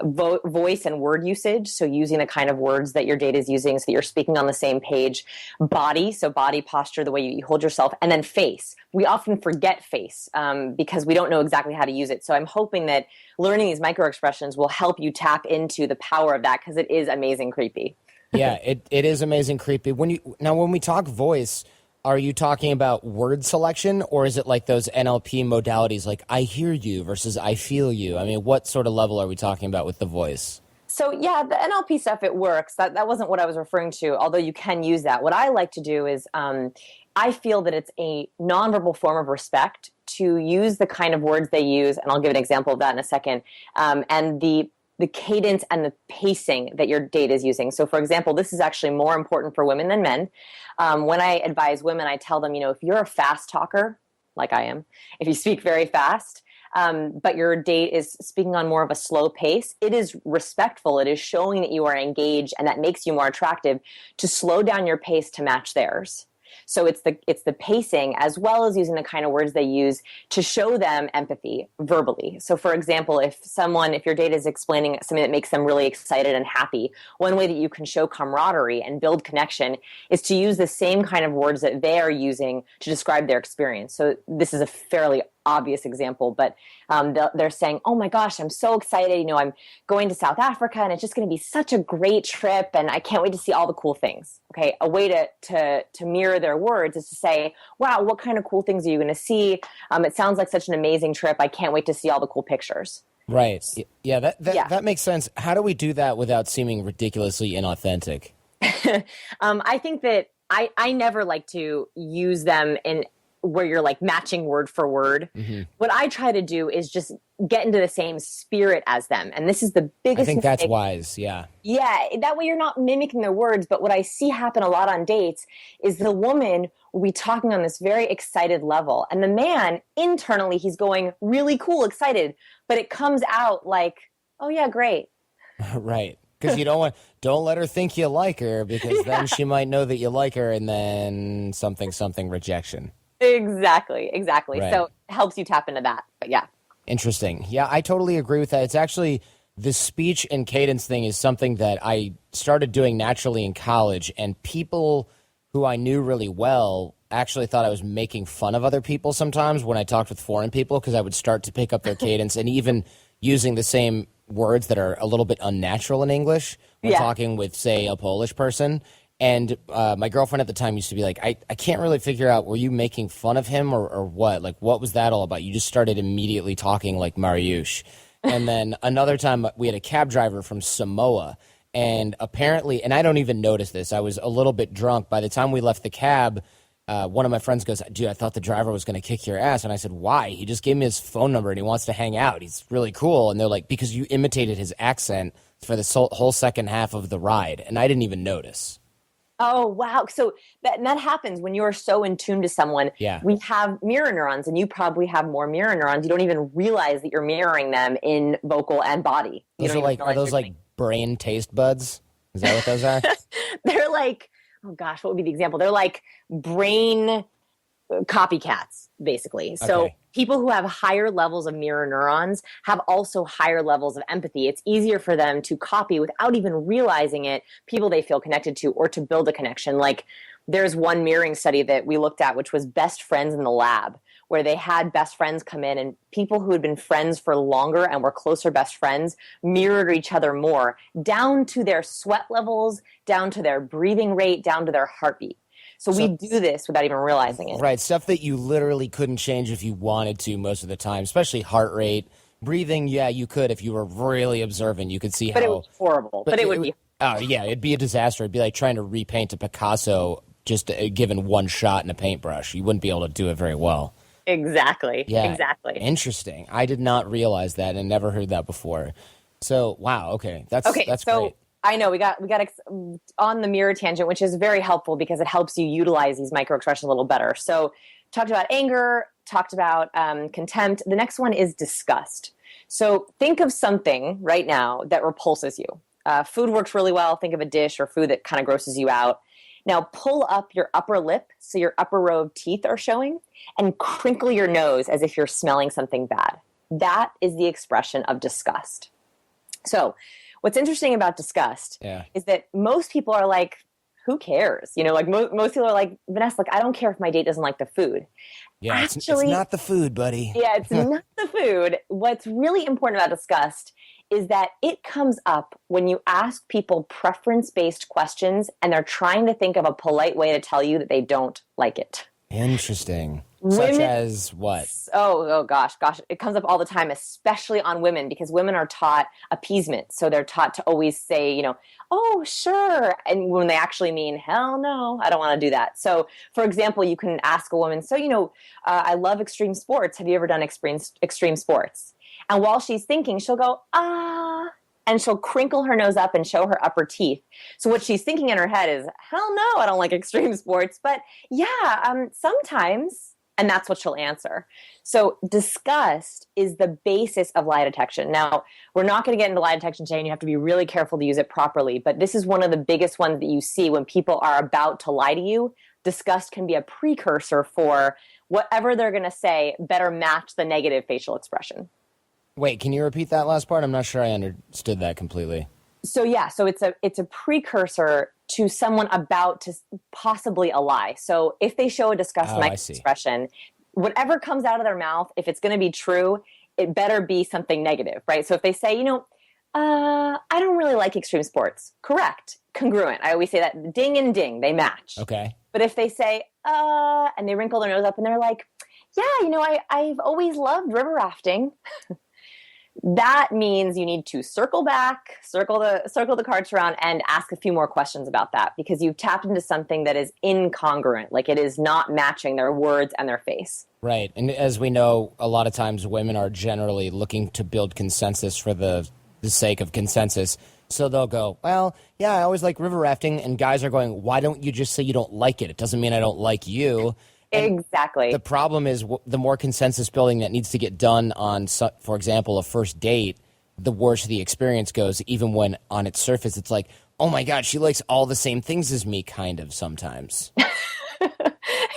voice and word usage, so using the kind of words that your date is using so that you're speaking on the same page. Body, so body posture, the way you hold yourself, and then face. We often forget face because we don't know exactly how to use it. So I'm hoping that learning these microexpressions will help you tap into the power of that because it is amazing creepy. Yeah, it is amazing creepy. When we talk voice, Are you talking about word selection, or is it like those NLP modalities like I hear you versus I feel you? I mean, what sort of level are we talking about with the voice? So yeah, the NLP stuff, it works. That wasn't what I was referring to, although you can use that. What I like to do is I feel that it's a nonverbal form of respect to use the kind of words they use, and I'll give an example of that in a second, and the cadence and the pacing that your date is using. So for example, this is actually more important for women than men. When I advise women, I tell them, if you're a fast talker, like I am, if you speak very fast, but your date is speaking on more of a slow pace, it is respectful. It is showing that you are engaged and that makes you more attractive to slow down your pace to match theirs. So it's the pacing as well as using the kind of words they use to show them empathy verbally. So for example, if your date is explaining something that makes them really excited and happy, one way that you can show camaraderie and build connection is to use the same kind of words that they are using to describe their experience. So this is a fairly obvious example, but they're saying, oh my gosh, I'm so excited. I'm going to South Africa and it's just going to be such a great trip and I can't wait to see all the cool things. Okay. A way to mirror their words is to say, wow, what kind of cool things are you going to see? It sounds like such an amazing trip. I can't wait to see all the cool pictures. Right. Yeah, that makes sense. How do we do that without seeming ridiculously inauthentic? I think that I never like to use them in where you're like matching word for word. Mm-hmm. What I try to do is just get into the same spirit as them. And this is the biggest I think mistake. That's wise, yeah. Yeah, that way you're not mimicking their words. But what I see happen a lot on dates is the woman will be talking on this very excited level. And the man, internally, he's going really cool, excited. But it comes out like, oh yeah, great. Right. Because you don't let her think you like her, because then she might know that you like her and then something rejection. Exactly. Right. So it helps you tap into that. But yeah. Interesting. Yeah, I totally agree with that. It's actually, the speech and cadence thing is something that I started doing naturally in college, and people who I knew really well actually thought I was making fun of other people sometimes when I talked with foreign people, because I would start to pick up their cadence and even using the same words that are a little bit unnatural in English when talking with, say, a Polish person. And my girlfriend at the time used to be like, I can't really figure out, were you making fun of him or what? Like, what was that all about? You just started immediately talking like Mariusz. And then another time we had a cab driver from Samoa. And apparently, and I don't even notice this, I was a little bit drunk. By the time we left the cab, one of my friends goes, dude, I thought the driver was going to kick your ass. And I said, why? He just gave me his phone number and he wants to hang out. He's really cool. And they're like, because you imitated his accent for the whole second half of the ride. And I didn't even notice. Oh, wow. So that happens when you're so in tune to someone. Yeah. We have mirror neurons, and you probably have more mirror neurons. You don't even realize that you're mirroring them in vocal and body. Are those like brain taste buds? Is that what those are? They're like, oh gosh, what would be the example? They're like brain copycats, basically. Okay. So people who have higher levels of mirror neurons have also higher levels of empathy. It's easier for them to copy without even realizing it, people they feel connected to, or to build a connection. Like there's one mirroring study that we looked at, which was best friends in the lab, where they had best friends come in, and people who had been friends for longer and were closer best friends mirrored each other more, down to their sweat levels, down to their breathing rate, down to their heartbeat. So we do this without even realizing it. Right, stuff that you literally couldn't change if you wanted to most of the time, especially heart rate. Breathing, yeah, you could if you were really observant. You could see But it was horrible. But it would be. Oh, yeah, it'd be a disaster. It'd be like trying to repaint a Picasso just given one shot in a paintbrush. You wouldn't be able to do it very well. Exactly. Yeah, exactly. Interesting. I did not realize that and never heard that before. So, wow, okay. That's great. I know we got on the mirror tangent, which is very helpful because it helps you utilize these microexpressions a little better. So talked about anger, talked about contempt. The next one is disgust. So think of something right now that repulses you. Food works really well. Think of a dish or food that kind of grosses you out. Now pull up your upper lip so your upper row of teeth are showing, and crinkle your nose as if you're smelling something bad. That is the expression of disgust. So what's interesting about disgust is that most people are like, who cares? Like most people are like, Vanessa, like, I don't care if my date doesn't like the food. Yeah, actually, it's not the food, buddy. Yeah, it's not the food. What's really important about disgust is that it comes up when you ask people preference-based questions and they're trying to think of a polite way to tell you that they don't like it. Interesting. Women, Such as what? Oh gosh. It comes up all the time, especially on women, because women are taught appeasement. So they're taught to always say, oh, sure. And when they actually mean, hell no, I don't want to do that. So, for example, you can ask a woman, I love extreme sports. Have you ever done extreme sports? And while she's thinking, she'll go, and she'll crinkle her nose up and show her upper teeth. So what she's thinking in her head is, hell no, I don't like extreme sports. But yeah, sometimes. And that's what she'll answer. So disgust is the basis of lie detection. Now, we're not going to get into lie detection today, and you have to be really careful to use it properly. But this is one of the biggest ones that you see when people are about to lie to you. Disgust can be a precursor for whatever they're going to say better match the negative facial expression. Wait, can you repeat that last part? I'm not sure I understood that completely. So it's a precursor to someone about to possibly a lie. So if they show a disgust expression, whatever comes out of their mouth, if it's going to be true, it better be something negative, right? So if they say, I don't really like extreme sports, correct, congruent. I always say that, ding and ding, they match. Okay. But if they say, and they wrinkle their nose up and they're like, yeah, I've always loved river rafting. That means you need to circle back, circle the cards around, and ask a few more questions about that, because you've tapped into something that is incongruent, like it is not matching their words and their face. Right. And as we know, a lot of times women are generally looking to build consensus for the sake of consensus. So they'll go, well, yeah, I always like river rafting. And guys are going, why don't you just say you don't like it? It doesn't mean I don't like you. And exactly. The problem is the more consensus building that needs to get done on, for example, a first date, the worse the experience goes, even when on its surface it's like, oh my God, she likes all the same things as me, kind of sometimes.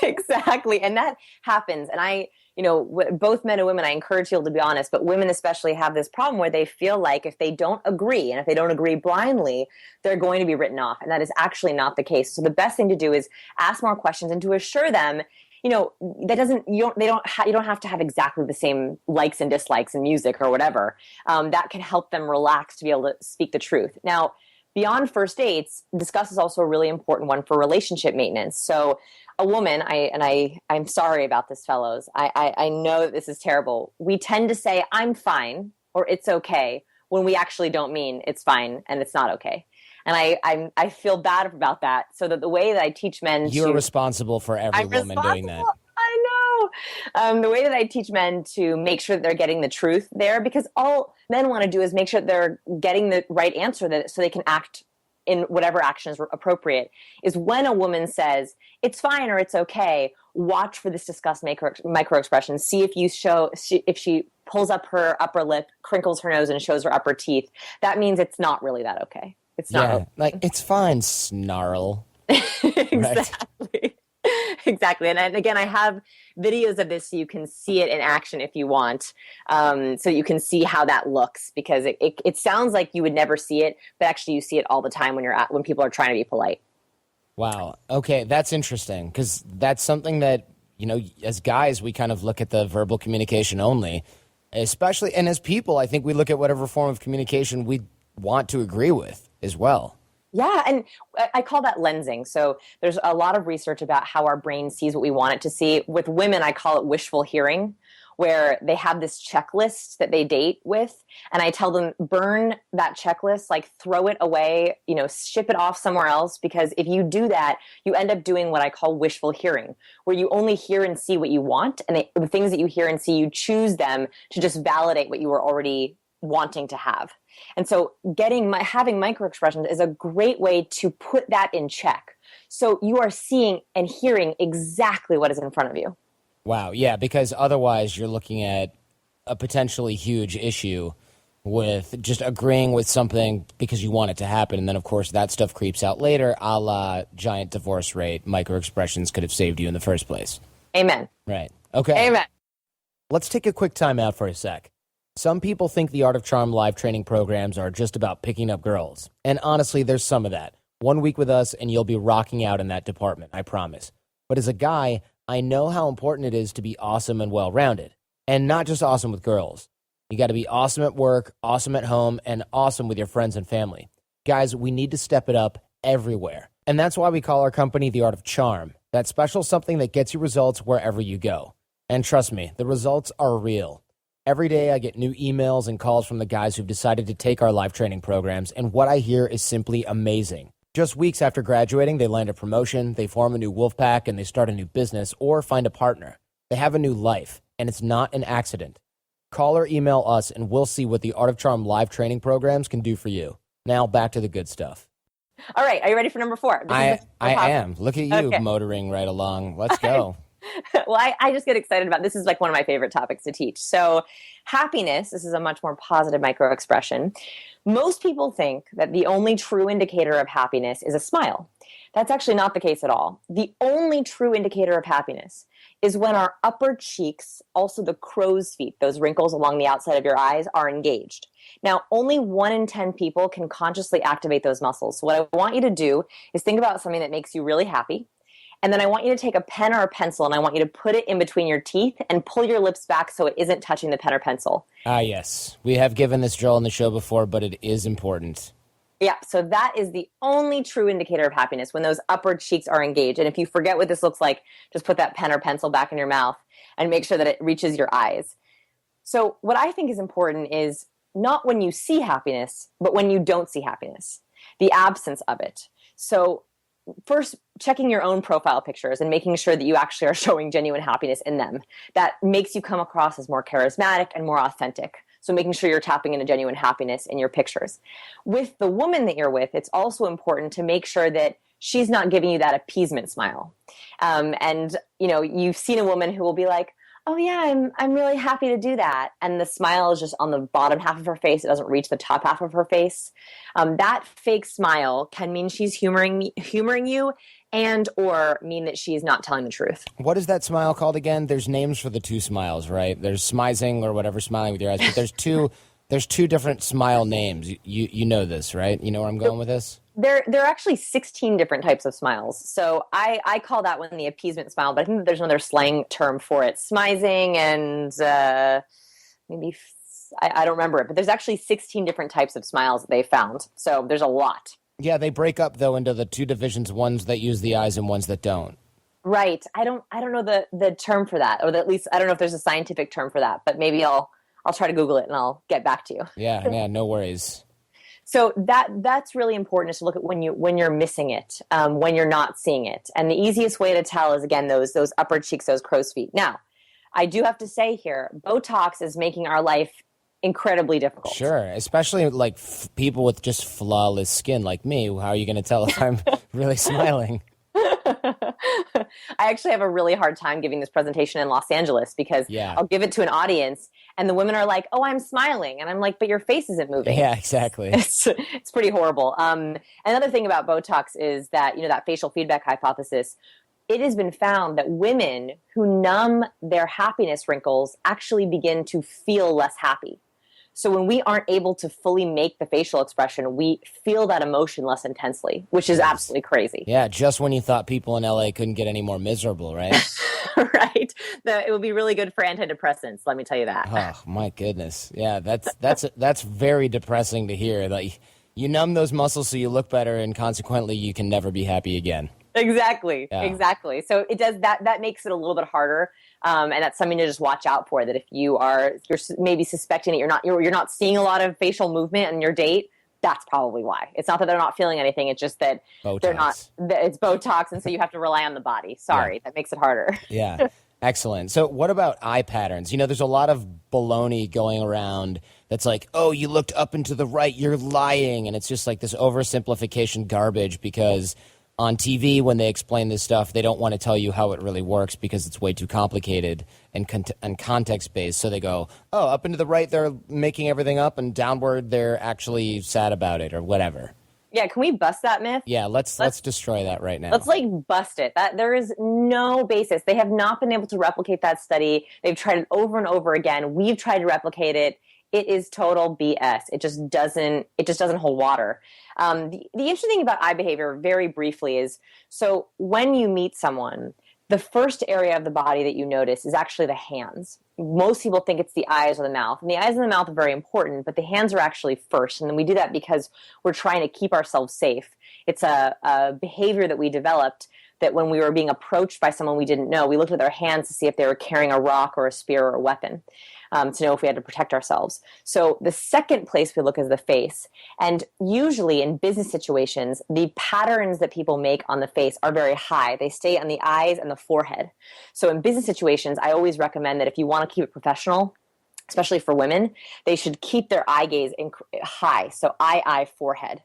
Exactly. And that happens. And both men and women, I encourage people to be honest, but women especially have this problem where they feel like if they don't agree, and if they don't agree blindly, they're going to be written off. And that is actually not the case. So the best thing to do is ask more questions and to assure them, you don't have to have exactly the same likes and dislikes in music or whatever. That can help them relax to be able to speak the truth. Now, beyond first dates, disgust is also a really important one for relationship maintenance. So a woman, I'm sorry about this, fellows. I know that this is terrible. We tend to say, I'm fine, or it's okay, when we actually don't mean it's fine and it's not okay. And I feel bad about that. So that the way that I teach men You're responsible for every woman doing that. I know. The way that I teach men to make sure that they're getting the truth there, because all men want to do is make sure that they're getting the right answer so they can act in whatever action is appropriate, is when a woman says, it's fine or it's okay, watch for this disgust microexpression. See if she pulls up her upper lip, crinkles her nose, and shows her upper teeth. That means it's not really that okay. It's not. Yeah, like, it's fine, snarl. Exactly. Exactly. And again, I have videos of this so you can see it in action if you want, so you can see how that looks, because it sounds like you would never see it, but actually you see it all the time when people are trying to be polite. Wow. Okay, that's interesting, because that's something that, as guys, we kind of look at the verbal communication only, especially, and as people, I think we look at whatever form of communication we want to agree with as well. Yeah, and I call that lensing. So there's a lot of research about how our brain sees what we want it to see. With women, I call it wishful hearing, where they have this checklist that they date with, and I tell them, burn that checklist, like throw it away, ship it off somewhere else, because if you do that, you end up doing what I call wishful hearing, where you only hear and see what you want, and the things that you hear and see, you choose them to just validate what you were already wanting to have. And so having microexpressions is a great way to put that in check. So you are seeing and hearing exactly what is in front of you. Wow, yeah, because otherwise you're looking at a potentially huge issue with just agreeing with something because you want it to happen. And then, of course, that stuff creeps out later, a la giant divorce rate. Microexpressions could have saved you in the first place. Amen. Right. Okay. Amen. Let's take a quick time out for a sec. Some people think the Art of Charm live training programs are just about picking up girls. And honestly, there's some of that. 1 week with us and you'll be rocking out in that department, I promise. But as a guy, I know how important it is to be awesome and well-rounded. And not just awesome with girls. You got to be awesome at work, awesome at home, and awesome with your friends and family. Guys, we need to step it up everywhere. And that's why we call our company The Art of Charm. That special something that gets you results wherever you go. And trust me, the results are real. Every day I get new emails and calls from the guys who've decided to take our live training programs, and what I hear is simply amazing. Just weeks after graduating, they land a promotion, they form a new wolf pack, and they start a new business or find a partner. They have a new life, and it's not an accident. Call or email us, and we'll see what the Art of Charm live training programs can do for you. Now, back to the good stuff. All right. Are you ready for number 4? I am. Look at you motoring right along. Let's go. Well, I just get excited about this. Is like one of my favorite topics to teach. So happiness, this is a much more positive microexpression. Most people think that the only true indicator of happiness is a smile. That's actually not the case at all. The only true indicator of happiness is when our upper cheeks, also the crow's feet, those wrinkles along the outside of your eyes, are engaged. Now, only 1 in 10 people can consciously activate those muscles. So what I want you to do is think about something that makes you really happy. And then I want you to take a pen or a pencil and I want you to put it in between your teeth and pull your lips back so it isn't touching the pen or pencil. Ah, yes. We have given this drill on the show before, but it is important. Yeah, so that is the only true indicator of happiness, when those upper cheeks are engaged. And if you forget what this looks like, just put that pen or pencil back in your mouth and make sure that it reaches your eyes. So what I think is important is not when you see happiness, but when you don't see happiness, the absence of it. So first, checking your own profile pictures and making sure that you actually are showing genuine happiness in them. That makes you come across as more charismatic and more authentic. So making sure you're tapping into genuine happiness in your pictures. With the woman that you're with, it's also important to make sure that she's not giving you that appeasement smile. And you know, you've seen a woman who will be like, "Oh yeah, I'm really happy to do that," and the smile is just on the bottom half of her face. It doesn't reach the top half of her face. That fake smile can mean she's humoring you, and or mean that she's not telling the truth. What is that smile called again? There's names for the two smiles, right? There's smizing or whatever, smiling with your eyes, but there's two different smile names. You know this, right? You know where I'm going with this? There are actually 16 different types of smiles. So I call that one the appeasement smile, but I think that there's another slang term for it. Smizing and maybe, I don't remember it, but there's actually 16 different types of smiles that they found. So there's a lot. Yeah, they break up, though, into the two divisions, ones that use the eyes and ones that don't. Right. I don't know the term for that, or at least I don't know if there's a scientific term for that, but maybe I'll try to Google it and I'll get back to you. Yeah, no worries. So that's really important, is to look at when you're missing it, when you're not seeing it. And the easiest way to tell is, again, those upper cheeks, those crow's feet. Now, I do have to say here, Botox is making our life incredibly difficult. Sure, especially like people with just flawless skin like me. How are you going to tell if I'm really smiling? I actually have a really hard time giving this presentation in Los Angeles because I'll give it to an audience and the women are like, "Oh, I'm smiling." And I'm like, "But your face isn't moving." Yeah, exactly. It's pretty horrible. Another thing about Botox is that, that facial feedback hypothesis, it has been found that women who numb their happiness wrinkles actually begin to feel less happy. So when we aren't able to fully make the facial expression, we feel that emotion less intensely, which is absolutely crazy. Yeah, just when you thought people in LA couldn't get any more miserable, right? Right. It would be really good for antidepressants, let me tell you that. Oh, my goodness. Yeah, that's very depressing to hear. Like, you numb those muscles so you look better, and consequently you can never be happy again. Exactly. Yeah. Exactly. So it does that makes it a little bit harder. And that's something to just watch out for, that if you're maybe suspecting that you're not seeing a lot of facial movement in your date, that's probably why. It's not that they're not feeling anything. It's just that Botox. It's Botox. And so you have to rely on the body. Sorry. That makes it harder. Yeah. Excellent. So what about eye patterns? There's a lot of baloney going around that's like, "Oh, you looked up and to the right, you're lying." And it's just like this oversimplification garbage, because on TV, when they explain this stuff, they don't want to tell you how it really works because it's way too complicated and context-based. So they go, "Oh, up and to the right, they're making everything up, and downward, they're actually sad about it," or whatever. Yeah, can we bust that myth? Yeah, let's destroy that right now. Let's bust it. That there is no basis. They have not been able to replicate that study. They've tried it over and over again. We've tried to replicate it. It is total BS. It just doesn't hold water. The interesting thing about eye behavior, very briefly, is so when you meet someone, The first area of the body that you notice is actually the hands. Most people think it's the eyes or the mouth. And the eyes and the mouth are very important, but the hands are actually first. And then we do that because we're trying to keep ourselves safe. It's a behavior that we developed that when we were being approached by someone we didn't know, we looked with our hands to see if they were carrying a rock or a spear or a weapon, to know if we had to protect ourselves. So the second place we look is the face. And usually in business situations, the patterns that people make on the face are very high. They stay on the eyes and the forehead. So in business situations, I always recommend that if you want to keep it professional, especially for women, they should keep their eye gaze high. So eye, forehead.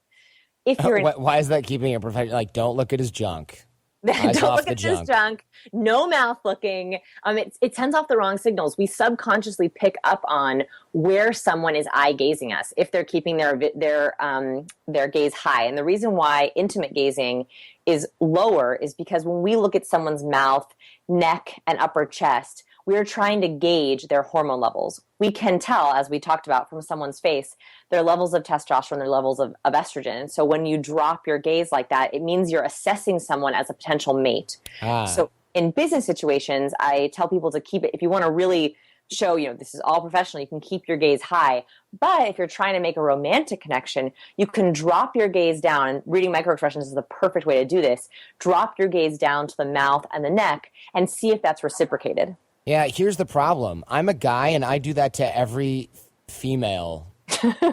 If you're Why is that keeping it professional? Like, don't look at his junk. Don't look at this junk. No mouth looking. It sends off the wrong signals. We subconsciously pick up on where someone is eye gazing us if they're keeping their gaze high. And the reason why intimate gazing is lower is because when we look at someone's mouth, neck, and upper chest, we are trying to gauge their hormone levels. We can tell, as we talked about, from someone's face, their levels of testosterone, their levels of estrogen. And so when you drop your gaze like that, it means you're assessing someone as a potential mate. So in business situations, I tell people to keep it, if you want to really show, this is all professional, you can keep your gaze high. But if you're trying to make a romantic connection, you can drop your gaze down. And reading microexpressions is the perfect way to do this. Drop your gaze down to the mouth and the neck and see if that's reciprocated. Yeah, here's the problem. I'm a guy, and I do that to every female,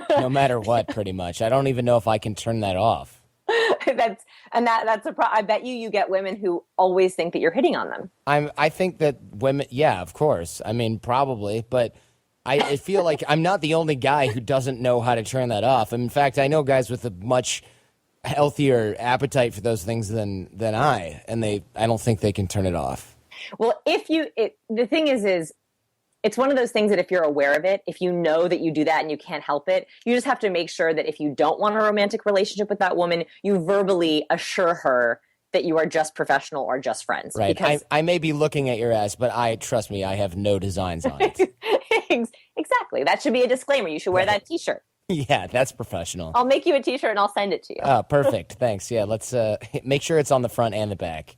no matter what, pretty much. I don't even know if I can turn that off. That's a problem. I bet you get women who always think that you're hitting on them. I think that women, yeah, of course. I mean, probably, but I feel like I'm not the only guy who doesn't know how to turn that off. In fact, I know guys with a much healthier appetite for those things than I, and I don't think they can turn it off. Well, the thing is it's one of those things that if you're aware of it, if you know that you do that and you can't help it, you just have to make sure that if you don't want a romantic relationship with that woman, you verbally assure her that you are just professional or just friends. Right. Because I may be looking at your ass, but trust me, I have no designs on it. Exactly. That should be a disclaimer. You should wear that t-shirt. Yeah, that's professional. I'll make you a t-shirt and I'll send it to you. Oh, perfect. Thanks. Yeah, let's make sure it's on the front and the back.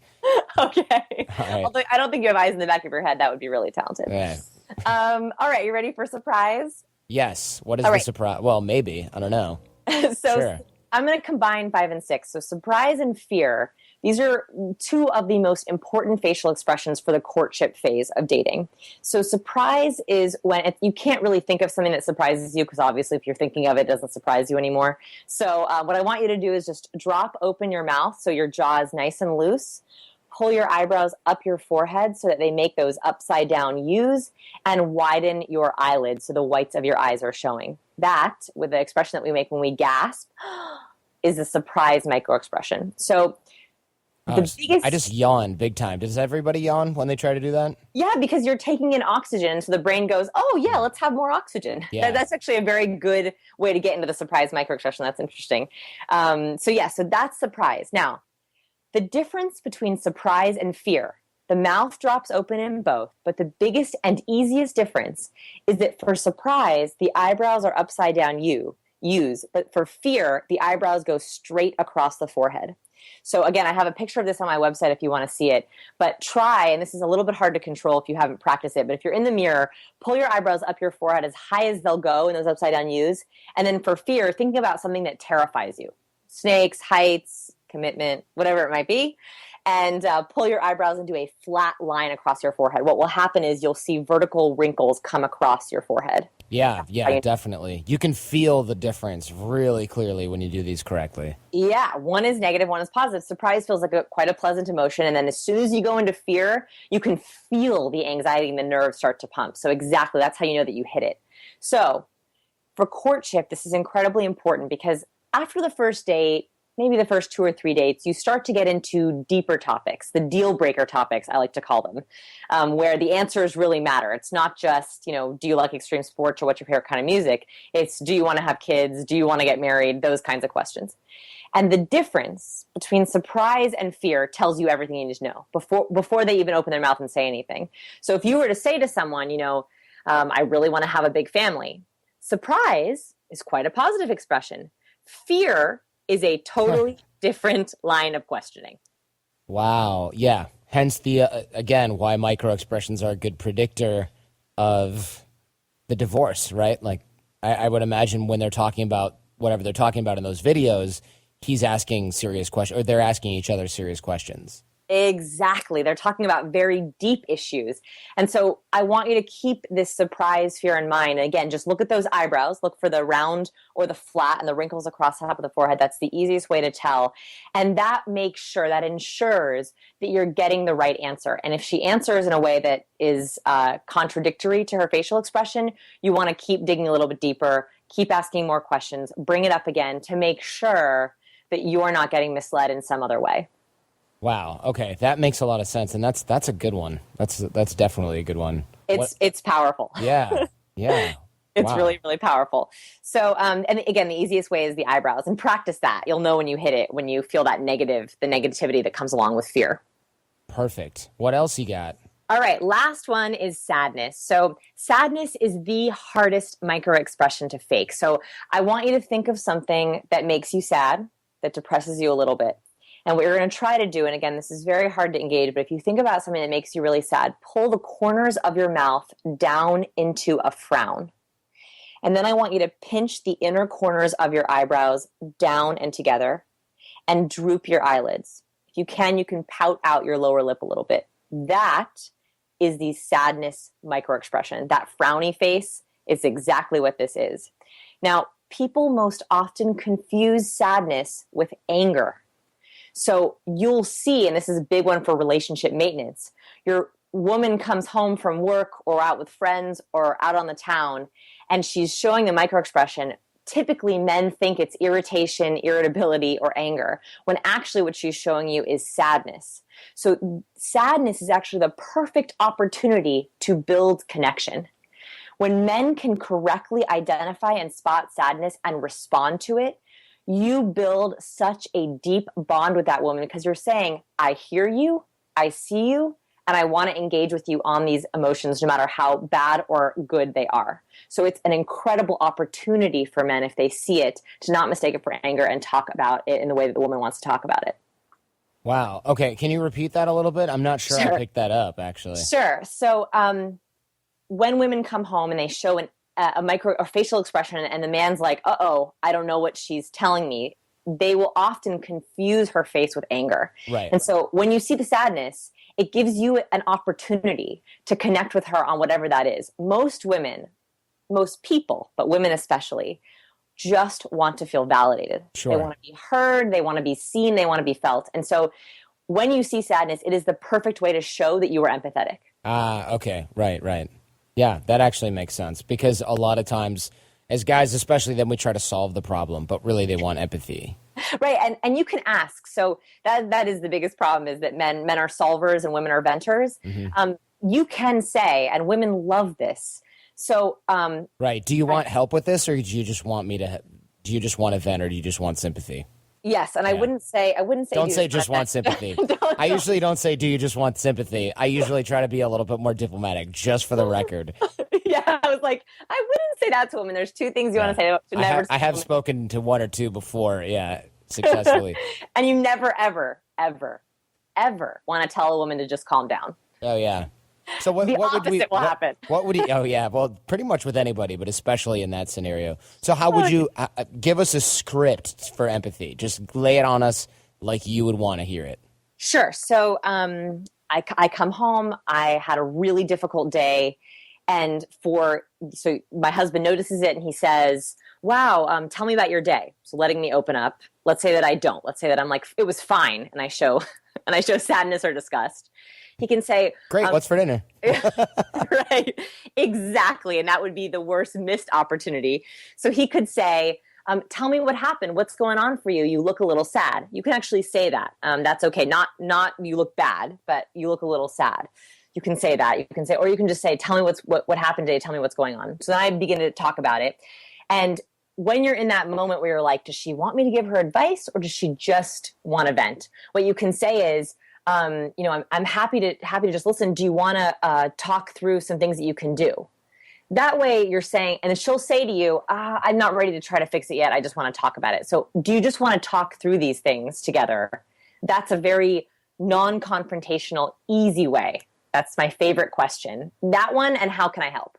Okay. Right. Although I don't think you have eyes in the back of your head. That would be really talented. Yeah. All right. You ready for surprise? Yes. What is the surprise? Well, maybe. I don't know. Sure. I'm going to combine 5 and 6. So surprise and fear. These are two of the most important facial expressions for the courtship phase of dating. So surprise is when you can't really think of something that surprises you because obviously if you're thinking of it, it doesn't surprise you anymore. So what I want you to do is just drop open your mouth so your jaw is nice and loose. Pull your eyebrows up your forehead so that they make those upside down U's and widen your eyelids so the whites of your eyes are showing. That, with the expression that we make when we gasp, is a surprise microexpression. So I just yawn big time. Does everybody yawn when they try to do that? Yeah, because you're taking in oxygen, so the brain goes, oh, yeah, let's have more oxygen. Yeah. That's actually a very good way to get into the surprise microexpression. That's interesting. So that's surprise. Now, the difference between surprise and fear, the mouth drops open in both, but the biggest and easiest difference is that for surprise, the eyebrows are upside down U's, but for fear, the eyebrows go straight across the forehead. So again, I have a picture of this on my website if you want to see it, but try, and this is a little bit hard to control if you haven't practiced it, but if you're in the mirror, pull your eyebrows up your forehead as high as they'll go in those upside down U's, and then for fear, thinking about something that terrifies you. Snakes, heights, commitment, whatever it might be, and pull your eyebrows and do a flat line across your forehead. What will happen is you'll see vertical wrinkles come across your forehead. Yeah, definitely. You can feel the difference really clearly when you do these correctly. Yeah, one is negative, one is positive. Surprise feels like quite a pleasant emotion, and then as soon as you go into fear, you can feel the anxiety and the nerves start to pump. So exactly, that's how you know that you hit it. So for courtship, this is incredibly important because after the first date, maybe the first 2 or 3 dates, you start to get into deeper topics, the deal breaker topics, I like to call them, where the answers really matter. It's not just, do you like extreme sports or what's your favorite kind of music? It's, do you want to have kids? Do you want to get married? Those kinds of questions. And the difference between surprise and fear tells you everything you need to know before they even open their mouth and say anything. So if you were to say to someone, I really want to have a big family, surprise is quite a positive expression. Fear is a totally different line of questioning. Wow. Yeah. Hence the again why microexpressions are a good predictor of the divorce, right? Like I would imagine when they're talking about whatever they're talking about in those videos, he's asking serious questions, or they're asking each other serious questions. Exactly. They're talking about very deep issues. And so I want you to keep this surprise fear in mind. And again, just look at those eyebrows, look for the round or the flat and the wrinkles across the top of the forehead. That's the easiest way to tell. And that makes sure, that ensures that you're getting the right answer. And if she answers in a way that is contradictory to her facial expression, you want to keep digging a little bit deeper, keep asking more questions, bring it up again to make sure that you're not getting misled in some other way. Wow. Okay, that makes a lot of sense, and that's a good one. That's definitely a good one. It's powerful. Yeah. Yeah. It's Wow. really, really powerful. So, and again, the easiest way is the eyebrows, and practice that. You'll know when you hit it, when you feel that the negativity that comes along with fear. Perfect. What else you got? All right, last one is sadness. So sadness is the hardest microexpression to fake. So I want you to think of something that makes you sad, that depresses you a little bit. And what you're going to try to do, and again, this is very hard to engage, but if you think about something that makes you really sad, pull the corners of your mouth down into a frown. And then I want you to pinch the inner corners of your eyebrows down and together and droop your eyelids. If you can pout out your lower lip a little bit. That is the sadness microexpression. That frowny face is exactly what this is. Now, people most often confuse sadness with anger. So you'll see, and this is a big one for relationship maintenance, your woman comes home from work or out with friends or out on the town, and she's showing the microexpression. Typically, men think it's irritation, irritability, or anger, when actually what she's showing you is sadness. So sadness is actually the perfect opportunity to build connection. When men can correctly identify and spot sadness and respond to it, you build such a deep bond with that woman because you're saying, I hear you, I see you, and I want to engage with you on these emotions no matter how bad or good they are. So it's an incredible opportunity for men, if they see it, to not mistake it for anger and talk about it in the way that the woman wants to talk about it. Wow. Okay, can you repeat that a little bit? I'm not sure. I picked that up, actually. Sure. So when women come home and they show a micro or facial expression and the man's like, uh-oh, I don't know what she's telling me, they will often confuse her face with anger. Right. And so when you see the sadness, it gives you an opportunity to connect with her on whatever that is. Most women, most people, but women especially, just want to feel validated. Sure. They want to be heard, they want to be seen, they want to be felt. And so when you see sadness, it is the perfect way to show that you are empathetic. Okay. Right. Yeah, that actually makes sense because a lot of times as guys, especially, then we try to solve the problem, but really they want empathy. Right, and you can ask. So that is the biggest problem, is that men are solvers and women are venters. Mm-hmm. You can say, and women love this. So right. Do you want help with this, or do you just want do you just want a vent, or do you just want sympathy? Yes, and yeah. I wouldn't say. Don't say just want sympathy. I usually don't say, do you just want sympathy? I usually try to be a little bit more diplomatic, just for the record. Yeah, I was like, I wouldn't say that to women. There's two things you want to say. I have spoken to one or two before, successfully. And you never, ever, ever, ever want to tell a woman to just calm down. Oh, yeah. So what opposite will happen. What would he? Oh yeah, well, pretty much with anybody, but especially in that scenario. So how would you give us a script for empathy? Just lay it on us like you would want to hear it. Sure. So I come home. I had a really difficult day, and so my husband notices it and he says, "Wow, tell me about your day." So letting me open up. Let's say that I don't. Let's say that I'm like, it was fine, and I show sadness or disgust. He can say, great, what's for dinner? Right, exactly. And that would be the worst missed opportunity. So he could say, tell me what happened. What's going on for you? You look a little sad. You can actually say that. That's okay. Not you look bad, but you look a little sad. You can say that. You can say, or you can just say, tell me what happened today. Tell me what's going on. So then I begin to talk about it. And when you're in that moment where you're like, does she want me to give her advice, or does she just want to vent? What you can say is, I'm happy to just listen. Do you want to talk through some things that you can do? That way you're saying, and she'll say to you, I'm not ready to try to fix it yet. I just want to talk about it. So do you just want to talk through these things together? That's a very non-confrontational, easy way? That's my favorite question. That one, and how can I help?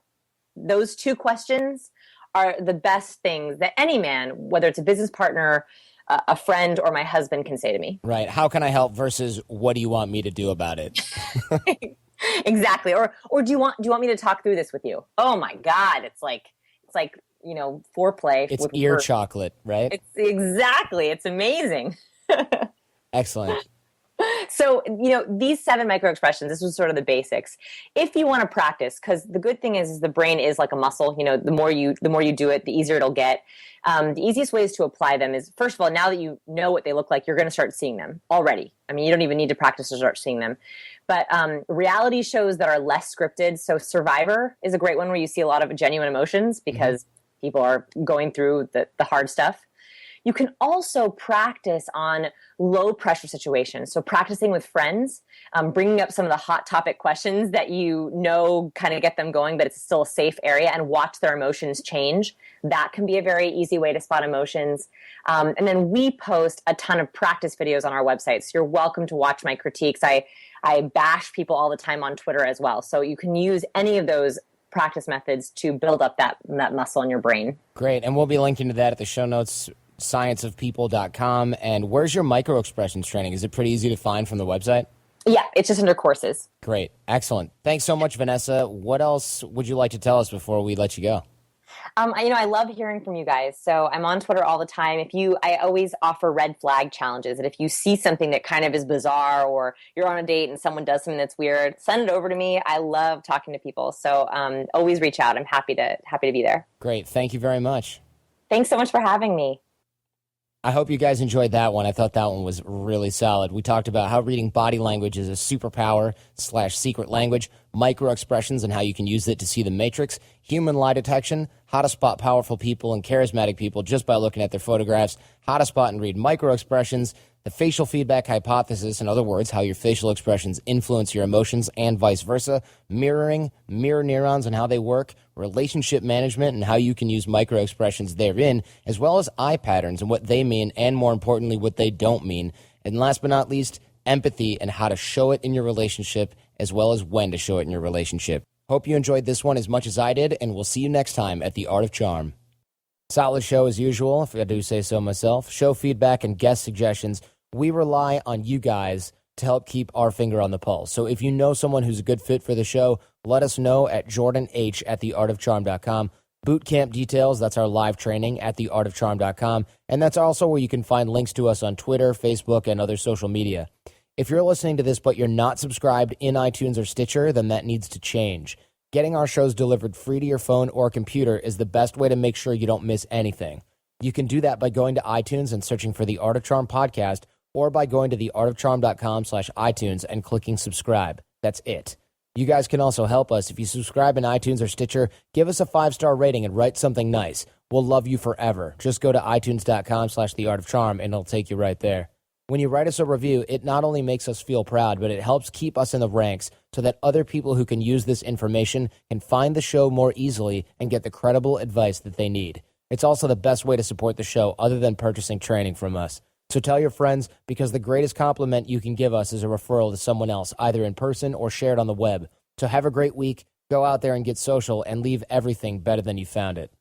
Those two questions are the best things that any man, whether it's a business partner, a friend, or my husband, can say to me. Right. How can I help versus what do you want me to do about it? Exactly. Or do you want me to talk through this with you? Oh my God. It's like, foreplay. It's with ear words. chocolate, right? It's amazing. Excellent. So, these 7 microexpressions, this was sort of the basics. If you want to practice, because the good thing is the brain is like a muscle, the more you do it, the easier it'll get. The easiest ways to apply them is, first of all, now that you know what they look like, you're going to start seeing them already. I mean, you don't even need to practice to start seeing them. But reality shows that are less scripted. So Survivor is a great one where you see a lot of genuine emotions because people are going through the hard stuff. You can also practice on low pressure situations. So practicing with friends, bringing up some of the hot topic questions that kind of get them going, but it's still a safe area, and watch their emotions change. That can be a very easy way to spot emotions. And then we post a ton of practice videos on our website. So you're welcome to watch my critiques. I bash people all the time on Twitter as well. So you can use any of those practice methods to build up that muscle in your brain. Great. And we'll be linking to that at the show notes, scienceofpeople.com. And where's your microexpressions training? Is it pretty easy to find from the website? Yeah, it's just under courses. Great. Excellent. Thanks so much, Vanessa. What else would you like to tell us before we let you go? I love hearing from you guys. So I'm on Twitter all the time. I always offer red flag challenges. And if you see something that kind of is bizarre, or you're on a date and someone does something that's weird, send it over to me. I love talking to people. So always reach out. I'm happy to be there. Great. Thank you very much. Thanks so much for having me. I hope you guys enjoyed that one. I thought that one was really solid. We talked about how reading body language is a superpower / secret language, microexpressions and how you can use it to see the matrix, human lie detection, how to spot powerful people and charismatic people just by looking at their photographs, how to spot and read microexpressions, the facial feedback hypothesis, in other words, how your facial expressions influence your emotions and vice versa, mirroring, mirror neurons and how they work, relationship management and how you can use microexpressions therein, as well as eye patterns and what they mean, and more importantly, what they don't mean. And last but not least, empathy and how to show it in your relationship, as well as when to show it in your relationship. Hope you enjoyed this one as much as I did, and we'll see you next time at The Art of Charm. Solid show as usual, if I do say so myself. Show feedback and guest suggestions. We rely on you guys to help keep our finger on the pulse. So if you know someone who's a good fit for the show, let us know at jordanh@theartofcharm.com. Bootcamp details, that's our live training at theartofcharm.com. And that's also where you can find links to us on Twitter, Facebook, and other social media. If you're listening to this but you're not subscribed in iTunes or Stitcher, then that needs to change. Getting our shows delivered free to your phone or computer is the best way to make sure you don't miss anything. You can do that by going to iTunes and searching for The Art of Charm podcast, or by going to theartofcharm.com/iTunes and clicking subscribe. That's it. You guys can also help us. If you subscribe in iTunes or Stitcher, give us a 5-star rating and write something nice. We'll love you forever. Just go to itunes.com/theartofcharm and it'll take you right there. When you write us a review, it not only makes us feel proud, but it helps keep us in the ranks so that other people who can use this information can find the show more easily and get the credible advice that they need. It's also the best way to support the show other than purchasing training from us. So tell your friends, because the greatest compliment you can give us is a referral to someone else, either in person or shared on the web. So have a great week, go out there and get social, and leave everything better than you found it.